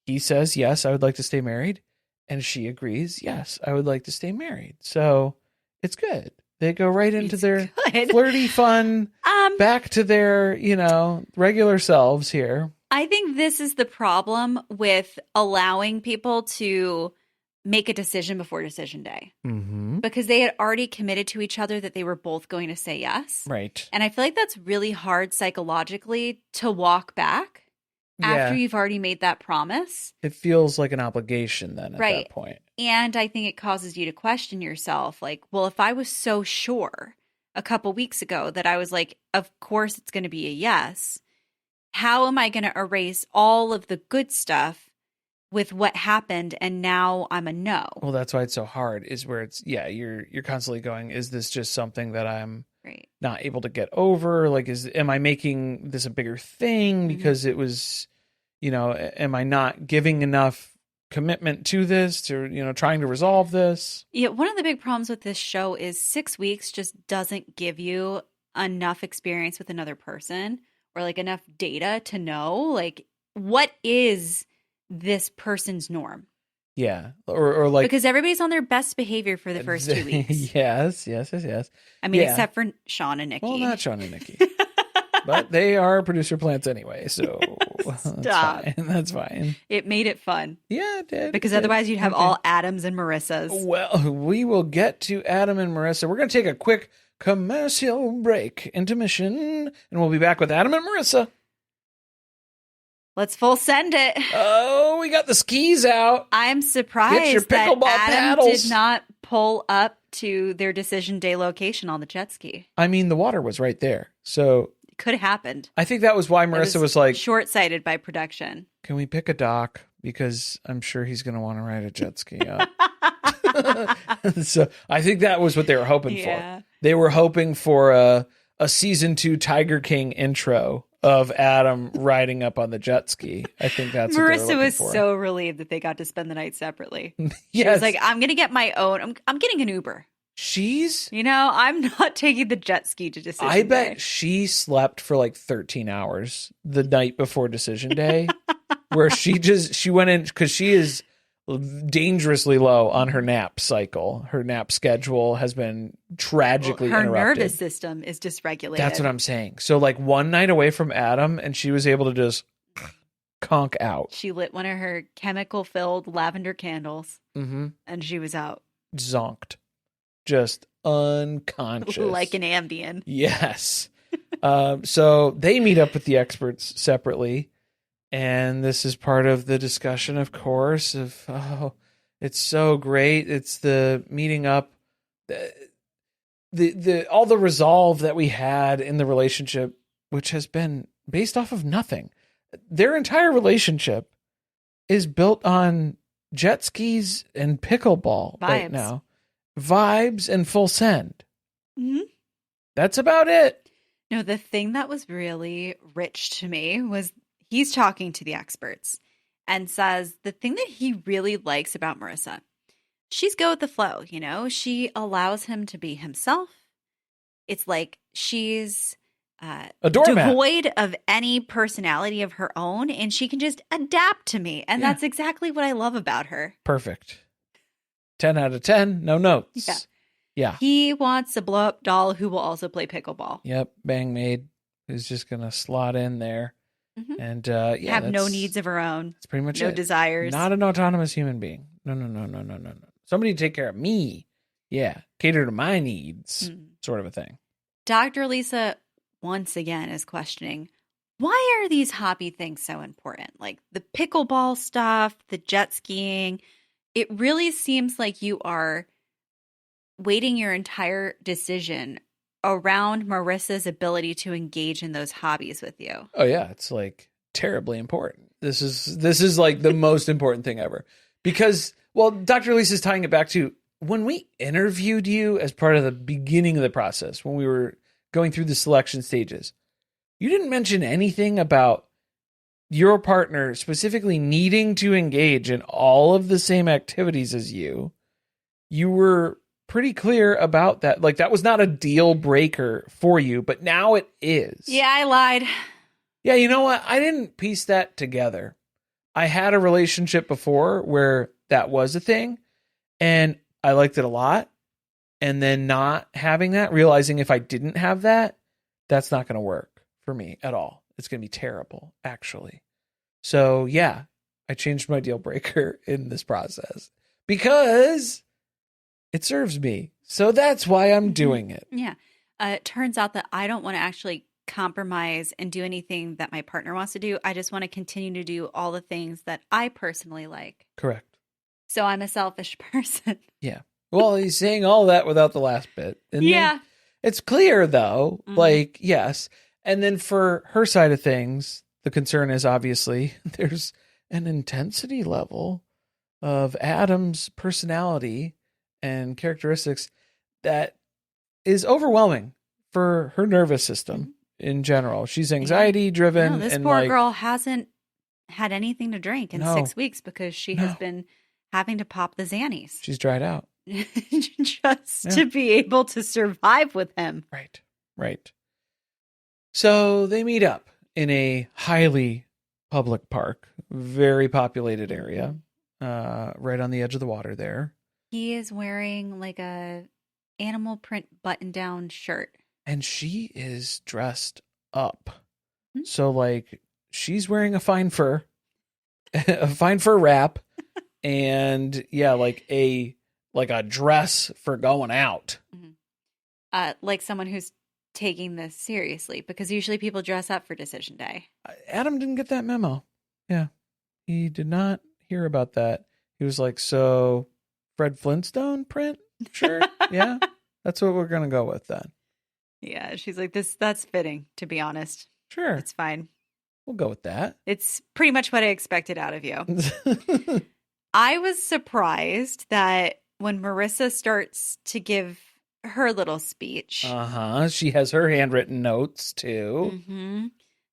he says, yes, I would like to stay married. And she agrees, yes, I would like to stay married. So it's good. They go right into their flirty fun, back to their, regular selves here. I think this is the problem with allowing people to make a decision before decision day. Because they had already committed to each other that they were both going to say yes. Right. And I feel like that's really hard psychologically to walk back. After you've already made that promise. It feels like an obligation then at that point. And I think it causes you to question yourself. Like, well, if I was so sure a couple weeks ago that I was like, of course it's going to be a yes, how am I going to erase all of the good stuff with what happened and now I'm a no? Well, that's why it's so hard is where it's, you're constantly going, is this just something that I'm not able to get over? Like, am I making this a bigger thing because it was, am I not giving enough commitment to this, to, trying to resolve this? Yeah. One of the big problems with this show is 6 weeks just doesn't give you enough experience with another person or like enough data to know, like, what is this person's norm? Yeah. Or like, because everybody's on their best behavior for the first 2 weeks. Yes. I mean, except for Sean and Nikki. Well, not Sean and Nikki. But they are producer plants anyway, so that's fine. It made it fun. Yeah, it did. Because otherwise you'd have all Adams and Marissas. Well, we will get to Adam and Marissa. We're going to take a quick commercial break, intermission, and we'll be back with Adam and Marissa. Let's full send it. Oh, we got the skis out. I'm surprised that Adam did not pull up to their decision day location on the jet ski. I mean, the water was right there, so it could have happened. I think that was why Marissa was like, short-sighted by production. Can we pick a dock? Because I'm sure he's going to want to ride a jet ski up. So I think that was what they were hoping for. They were hoping for a season 2 Tiger King intro of Adam riding up on the jet ski. I think that's what Marissa was so relieved that they got to spend the night separately. Yes. She was like, I'm going to get my own. I'm getting an Uber. I'm not taking the jet ski to decision day. I bet she slept for like 13 hours the night before decision day, where she went in because she is dangerously low on her nap cycle. Her nap schedule has been tragically interrupted. Her nervous system is dysregulated. That's what I'm saying. So like one night away from Adam, and she was able to just conk out. She lit one of her chemical-filled lavender candles, and she was out. Zonked. Just unconscious. Like an Ambien. Yes. So they meet up with the experts separately. And this is part of the discussion, of course, of, oh, it's so great. It's the meeting up, the all the resolve that we had in the relationship, which has been based off of nothing. Their entire relationship is built on jet skis and pickleball right now. Vibes and full send. Mm-hmm. That's about it. No, the thing that was really rich to me was he's talking to the experts and says the thing that he really likes about Marissa, she's go with the flow, she allows him to be himself. It's like she's a doormat, devoid of any personality of her own, and she can just adapt to me. And that's exactly what I love about her. Perfect. 10 out of 10, no notes. Yeah. He wants a blow-up doll who will also play pickleball. Yep, Bang Maid is just going to slot in there. Mm-hmm. And have no needs of her own. That's pretty much no it. desires. Not an autonomous human being. No. Somebody take care of me. Yeah, cater to my needs, sort of a thing. Dr. Lisa once again is questioning, why are these hobby things so important? Like the pickleball stuff, the jet skiing. It really seems like you are weighting your entire decision around Marissa's ability to engage in those hobbies with you. Oh yeah, it's like terribly important. This is like the most important thing ever. Because, well, Dr. Lisa's tying it back to when we interviewed you as part of the beginning of the process, when we were going through the selection stages, you didn't mention anything about your partner specifically needing to engage in all of the same activities as you. You were pretty clear about that. Like that was not a deal breaker for you, but now it is. Yeah, I lied. Yeah, you know what? I didn't piece that together. I had a relationship before where that was a thing and I liked it a lot. And then not having that, realizing if I didn't have that, that's not going to work for me at all. It's going to be terrible, actually. So yeah, I changed my deal breaker in this process because it serves me. So that's why I'm doing it. Yeah. It turns out that I don't want to actually compromise and do anything that my partner wants to do. I just want to continue to do all the things that I personally like. Correct. So I'm a selfish person. Yeah. Well, he's saying all that without the last bit. And yeah. It's clear though, like, yes. And then for her side of things, the concern is obviously there's an intensity level of Adam's personality and characteristics that is overwhelming for her nervous system in general. She's anxiety driven. No, this poor girl hasn't had anything to drink in 6 weeks because she has been having to pop the Xannies. She's dried out. Just to be able to survive with him. Right. So they meet up in a highly public park, very populated area, right on the edge of the water there. He is wearing like a animal print button-down shirt. And she is dressed up. Mm-hmm. So like she's wearing a fine fur wrap and like a dress for going out. Mm-hmm. like someone who's taking this seriously, because usually people dress up for decision day. Adam didn't get that memo. Yeah. He did not hear about that. He was like, so Fred Flintstone print shirt? Yeah. That's what we're going to go with then. Yeah. She's like, that's fitting, to be honest. Sure. It's fine. We'll go with that. It's pretty much what I expected out of you. I was surprised that when Marissa starts to give her little speech. She has her handwritten notes too. Mm-hmm.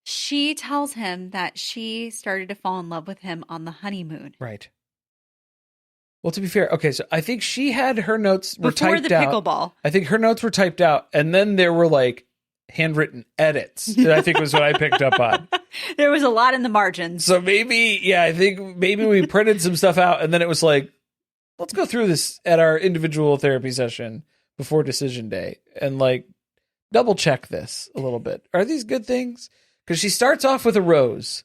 She tells him that she started to fall in love with him on the honeymoon. Right. Well, to be fair, okay, so I think she had her notes were before typed the out. pickleball. I think her notes were typed out, and then there were like handwritten edits. That I think was what I picked up on. There was a lot in the margins. So maybe, yeah, I think maybe we printed some stuff out, and then it was like, let's go through this at our individual therapy session before decision day and like double check this a little bit. Are these good things? Because she starts off with a rose.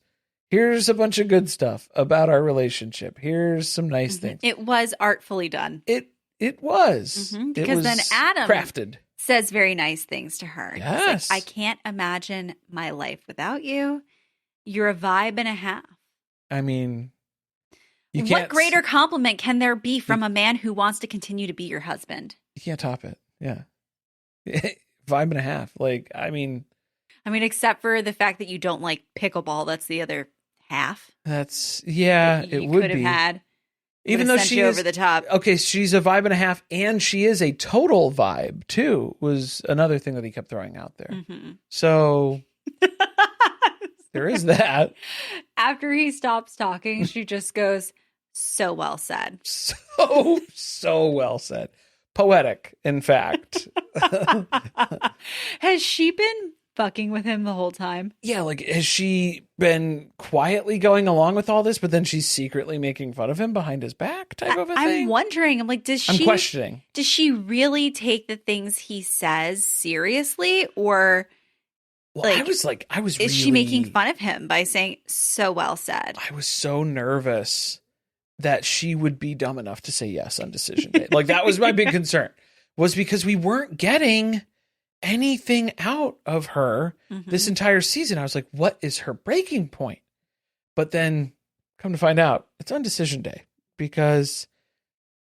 Here's a bunch of good stuff about our relationship. Here's some nice things. It was artfully done. It was. Because it was then Adam crafted. Says very nice things to her. Yes. Like, I can't imagine my life without you. You're a vibe and a half. I mean, you what greater compliment can there be from a man who wants to continue to be your husband? You can't top it. Yeah. Vibe and a half. Like, I mean, except for the fact that you don't like pickleball. That's the other half. That's, yeah, that it you would could have be. had. Even though sent she you is over the top. Okay, she's a vibe and a half, and she is a total vibe too. Was another thing that he kept throwing out there. Mm-hmm. So there is that. After he stops talking, she just goes, "So well said." So well said. Poetic, in fact. Has she been fucking with him the whole time? Yeah, like, has she been quietly going along with all this, but then she's secretly making fun of him behind his back type of a thing? I'm wondering. I'm like, I'm questioning. Does she really take the things he says seriously? Or well, I was is she making fun of him by saying "so well said"? I was so nervous that she would be dumb enough to say yes on decision day. Like, that was my big concern, was because we weren't getting anything out of her this entire season. I was like, what is her breaking point? But then come to find out, it's on decision day, because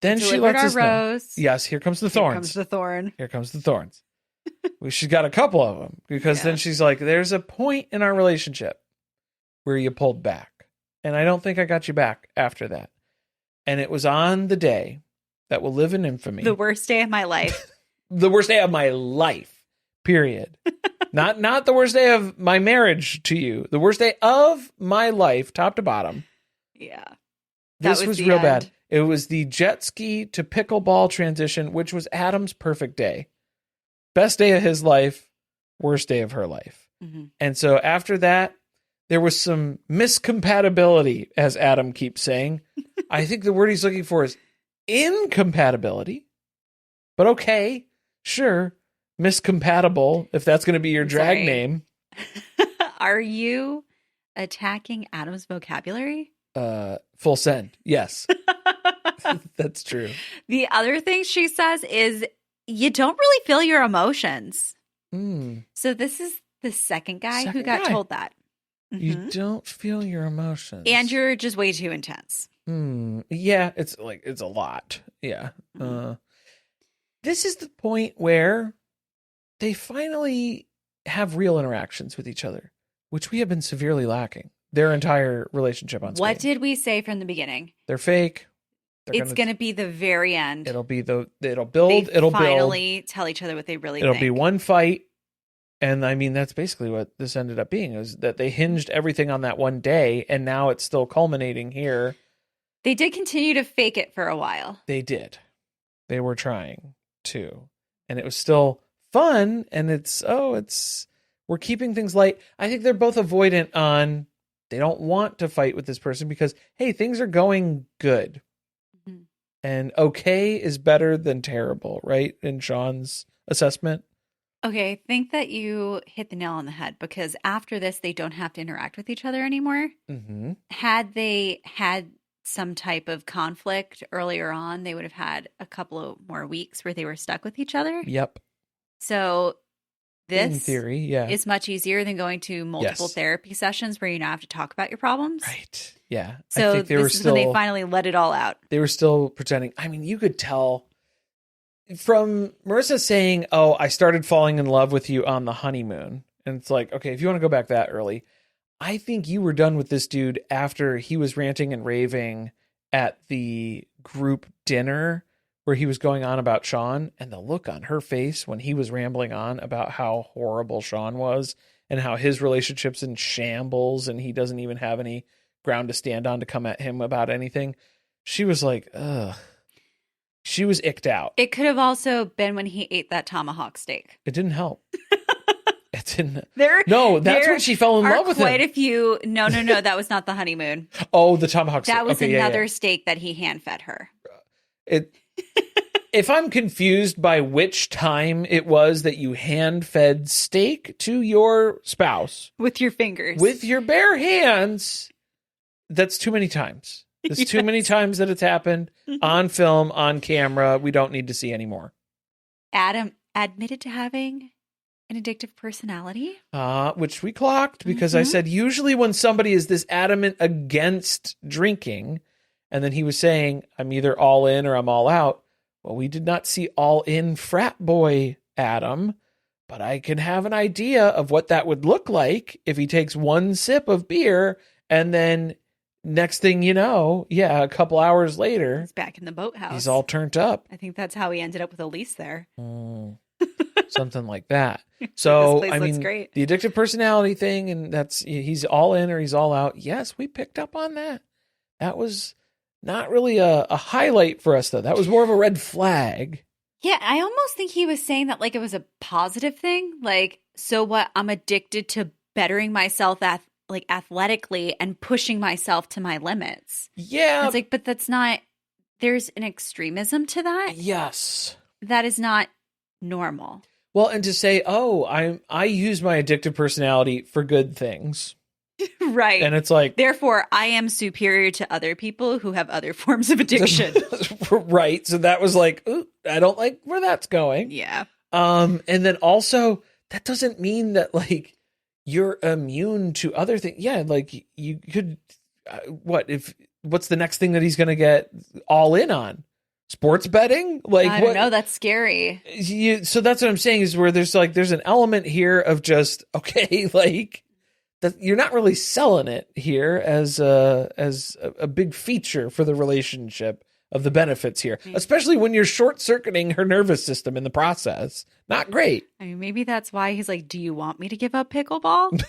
then she lets us know. Yes, here comes the thorns. Here comes the thorn. Here comes the thorns. She's got a couple of them, because then she's like, there's a point in our relationship where you pulled back, and I don't think I got you back after that. And it was on the day that will live in infamy. The worst day of my life. The worst day of my life. Period. Not the worst day of my marriage to you. The worst day of my life, top to bottom. Yeah. This was real bad. It was the jet ski to pickleball transition, which was Adam's perfect day. Best day of his life, worst day of her life. Mm-hmm. And so after that, there was some miscompatibility, as Adam keeps saying. I think the word he's looking for is incompatibility. But okay, sure. Miscompatible, if that's going to be your drag name. Are you attacking Adam's vocabulary? Full send. Yes. That's true. The other thing she says is, you don't really feel your emotions. So this is the second guy who got told that. Mm-hmm. You don't feel your emotions. And you're just way too intense. Yeah, it's a lot. Yeah. This is the point where they finally have real interactions with each other, which we have been severely lacking their entire relationship on screen. What did we say from the beginning? They're fake. It's going to be the very end. It'll build. They finally tell each other what they really think. It'll be one fight. And I mean, that's basically what this ended up being, is that they hinged everything on that one day, and now it's still culminating here. They did continue to fake it for a while. They did. They were trying to. And it was still fun, and we're keeping things light. I think they're both avoidant on, they don't want to fight with this person because, hey, things are going good. Mm-hmm. And okay is better than terrible, right? In Sean's assessment. Okay, I think that you hit the nail on the head, because after this, they don't have to interact with each other anymore. Mm-hmm. Had they had some type of conflict earlier on, they would have had a couple of more weeks where they were stuck with each other. Yep. So In this theory, yeah. is much easier than going to multiple Yes. therapy sessions where you now have to talk about your problems. Right. Yeah. So I think they were this is when they still finally let it all out. they were still pretending. I mean, you could tell from Marissa saying, "Oh, I started falling in love with you on the honeymoon." And it's like, okay, if you want to go back that early, I think you were done with this dude after he was ranting and raving at the group dinner where he was going on about Sean, and the look on her face when he was rambling on about how horrible Sean was and how his relationship's in shambles and he doesn't even have any ground to stand on to come at him about anything. She was like, ugh. She was icked out. It could have also been when he ate that tomahawk steak. It didn't help. It didn't. That's That's when she fell in love with him. Quite a few. No, that was not the honeymoon. Oh, the tomahawk steak. That was okay, another yeah. steak that he hand fed her. If I'm confused by which time it was that you hand fed steak to your spouse With your fingers. with your bare hands, that's too many times. There's too many times that it's happened on film, on camera. We don't need to see anymore. Adam admitted to having an addictive personality. Which we clocked because I said usually when somebody is this adamant against drinking, and then he was saying, I'm either all in or I'm all out. Well, we did not see all in frat boy Adam, but I can have an idea of what that would look like if he takes one sip of beer and then next thing you know, a couple hours later, He's back in the boathouse. he's all turned up. I think that's how he ended up with Elise there. Something like that. So, This place looks great. the addictive personality thing, and that's he's all in or he's all out. Yes, we picked up on that. That was not really a highlight for us, though. That was more of a red flag. Yeah, I almost think he was saying that like it was a positive thing. Like, so what? I'm addicted to bettering myself athletically and pushing myself to my limits. Yeah. It's like, but that's not, there's an extremism to that. Yes. That is not normal. Well, and to say, oh, I use my addictive personality for good things. Right. And it's like, therefore, I am superior to other people who have other forms of addiction. right. So that was like, ooh, I don't like where that's going. Yeah. And then also that doesn't mean that like you're immune to other things. Yeah. Like you could, what's the next thing that he's going to get all in on? Sports betting? Like, I don't know. That's scary. So that's what I'm saying is where there's an element here of just, okay, like, that you're not really selling it here as a big feature for the relationship of the benefits here, especially when you're short circuiting her nervous system in the process. Not great. I mean, maybe that's why he's like, do you want me to give up pickleball?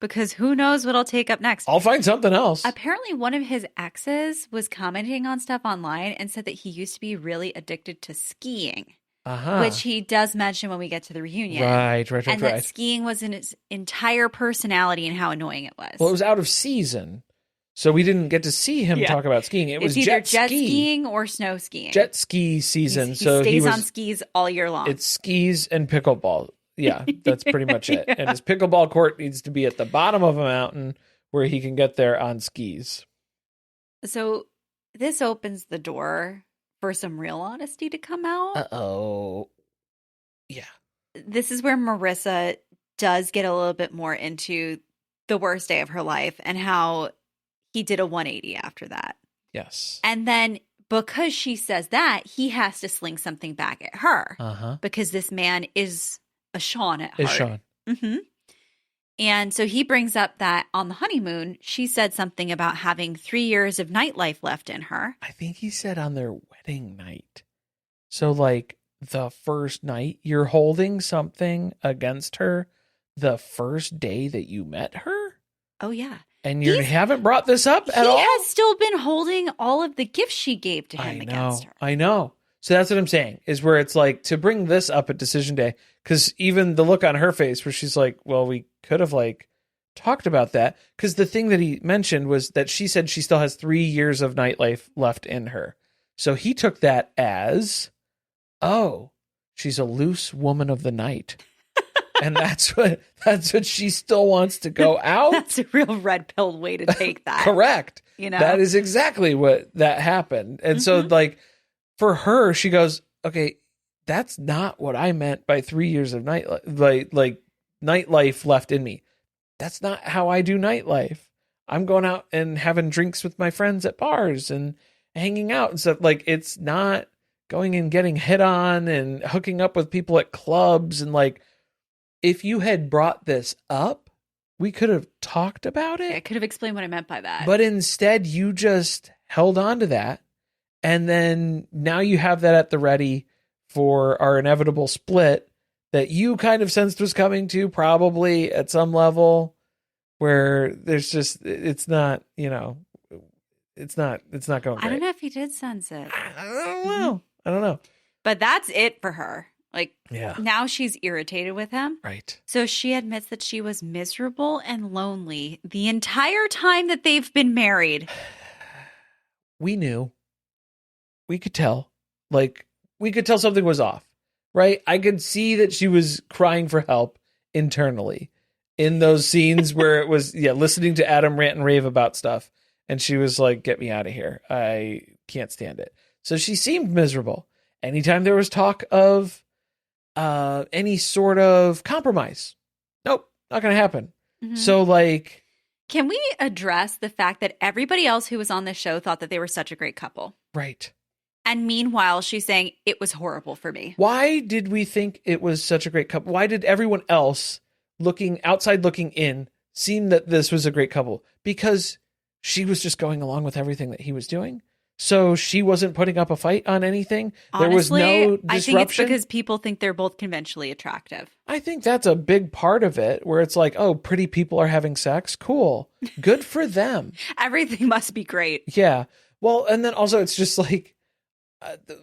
Because who knows what I'll take up next. I'll find something else. Apparently one of his exes was commenting on stuff online and said that he used to be really addicted to skiing. Which he does mention when we get to the reunion. Right. And that skiing was in his entire personality and how annoying it was. Well, it was out of season, so we didn't get to see him talk about skiing. It was either jet skiing or snow skiing. Jet ski season. He so stays on skis all year long. It's skis and pickleball. Yeah, that's pretty much it. And his pickleball court needs to be at the bottom of a mountain where he can get there on skis. So this opens the door for some real honesty to come out. Uh-oh. Yeah. This is where Marissa does get a little bit more into the worst day of her life and how he did a 180 after that. Yes. And then because she says that, he has to sling something back at her. Because this man is a Sean at heart. Is Sean. Mm-hmm. And so he brings up that on the honeymoon, she said something about having 3 years of nightlife left in her. I think he said on their wedding night. So like the first night you're holding something against her the first day that you met her? Oh, yeah. And you haven't brought this up at all? He has still been holding all of the gifts she gave to him against her. I know. So that's what I'm saying, is where it's like to bring this up at decision day, because even the look on her face where she's like, well, we could have like talked about that. Because the thing that he mentioned was that she said she still has 3 years of nightlife left in her. So he took that as, oh, she's a loose woman of the night. And that's what she still wants to go out. That's a real red pill way to take that. Correct. You know, that is exactly what that happened. And so like for her, she goes, okay, that's not what I meant by 3 years of like nightlife left in me. That's not how I do nightlife. I'm going out and having drinks with my friends at bars and hanging out and stuff. Like, it's not going and getting hit on and hooking up with people at clubs. And like, if you had brought this up, we could have talked about it. I could have explained what I meant by that. But instead, you just held on to that. And then now you have that at the ready for our inevitable split that you kind of sensed was coming to, probably at some level, where there's just, it's not, you know, it's not going great. I don't know if he did sense it. I don't know. I don't know. But that's it for her. Like, Yeah. now she's irritated with him. Right. So she admits that she was miserable and lonely the entire time that they've been married. We knew. We could tell. Like, we could tell something was off, right? I could see that she was crying for help internally in those scenes where it was, listening to Adam rant and rave about stuff. And she was like, get me out of here. I can't stand it. So she seemed miserable. Anytime there was talk of any sort of compromise, nope, not going to happen. Mm-hmm. So, like, can we address the fact that everybody else who was on the show thought that they were such a great couple? right. And meanwhile, she's saying it was horrible for me. Why did we think it was such a great couple? Why did everyone else looking in seem that this was a great couple? Because she was just going along with everything that he was doing. So she wasn't putting up a fight on anything. Honestly, there was no disruption. I think it's because people think they're both conventionally attractive. I think that's a big part of it, where it's like, oh, pretty people are having sex. Cool. Good for them. Everything must be great. Yeah. Well, and then also it's just like,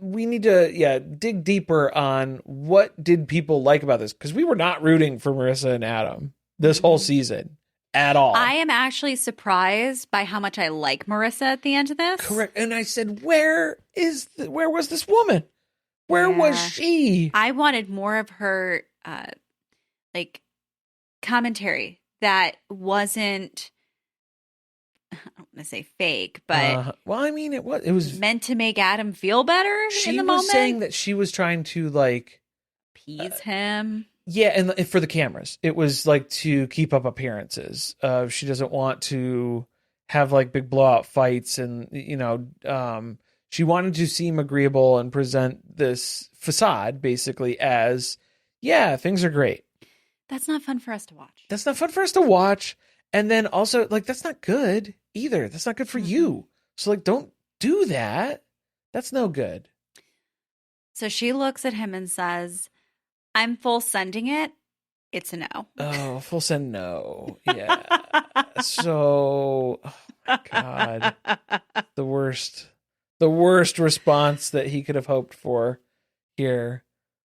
we need to, dig deeper on what did people like about this? Because we were not rooting for Marissa and Adam this whole season at all. I am actually surprised by how much I like Marissa at the end of this. Correct. And I said, where was this woman? Where was she? I wanted more of her, like, commentary that wasn't, I don't want to say fake, but well, I mean, it was meant to make Adam feel better in the moment. She was saying that she was trying to, like, appease him. Yeah, and for the cameras, it was like to keep up appearances. She doesn't want to have like big blowout fights, and she wanted to seem agreeable and present this facade basically as, things are great. That's not fun for us to watch. That's not fun for us to watch. And then also, like, that's not good either. That's not good for you. So, like, don't do that. That's no good. So she looks at him and says, I'm full sending it. It's a no. Oh, full send no. Yeah. So, oh my God. The worst response that he could have hoped for here.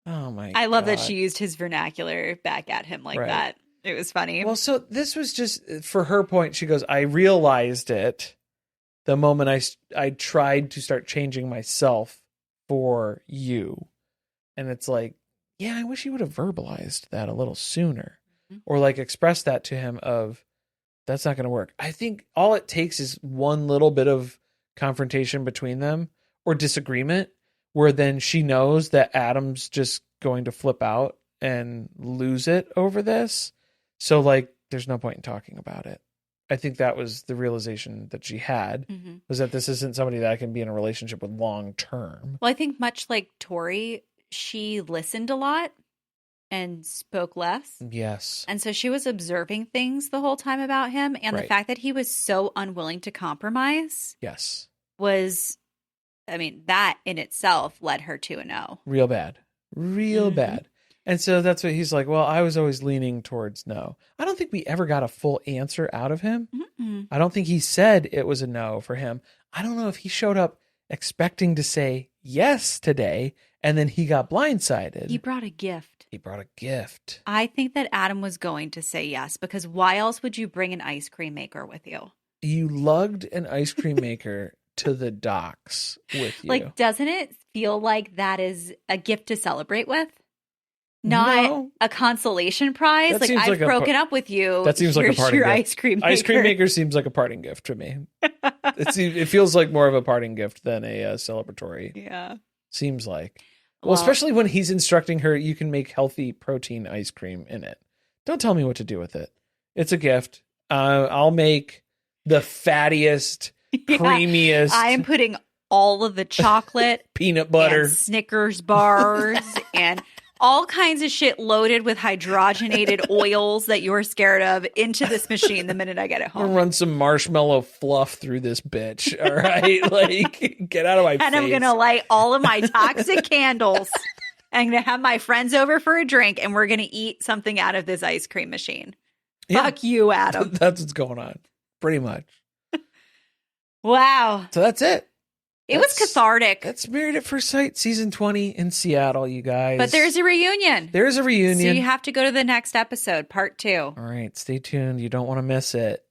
Oh my God. I love that she used his vernacular back at him like that. It was funny. Well, so this was just, for her point, she goes, I realized it the moment I tried to start changing myself for you. And it's like, I wish you would have verbalized that a little sooner, or like expressed that to him of, that's not going to work. I think all it takes is one little bit of confrontation between them or disagreement, where then she knows that Adam's just going to flip out and lose it over this. So, like, there's no point in talking about it. I think that was the realization that she had, was that this isn't somebody that I can be in a relationship with long term. Well, I think much like Tori, she listened a lot and spoke less. Yes. And so she was observing things the whole time about him. And the fact that he was so unwilling to compromise was, I mean, that in itself led her to a no. Real bad. Bad. And so that's what he's like, well, I was always leaning towards no. I don't think we ever got a full answer out of him. I don't think he said it was a no for him. I don't know if he showed up expecting to say yes today, and then he got blindsided. He brought a gift. I think that Adam was going to say yes, because why else would you bring an ice cream maker with you? You lugged an ice cream maker to the docks with you. Like, doesn't it feel like that is a gift to celebrate with? Not a consolation prize. That like, I've broken up with you. That seems like a parting gift. Ice cream maker. Ice cream maker seems like a parting gift to me. It feels like more of a parting gift than a celebratory. Yeah. Seems like. Well, especially when he's instructing her, you can make healthy protein ice cream in it. Don't tell me what to do with it. It's a gift. I'll make the fattiest, creamiest. I am putting all of the chocolate, peanut butter, and Snickers bars, and all kinds of shit loaded with hydrogenated oils that you're scared of into this machine the minute I get it I'm gonna home. run some marshmallow fluff through this bitch. All right, like get out of my face. And I'm gonna light all of my toxic candles. I'm gonna have my friends over for a drink, and we're gonna eat something out of this ice cream machine. Yeah. Fuck you, Adam. That's what's going on, pretty much. Wow. So that's it. It was cathartic. That's Married at First Sight, season 20 in Seattle, you guys. But there's a reunion. There's a reunion. So you have to go to the next episode, part 2. All right, stay tuned. You don't want to miss it.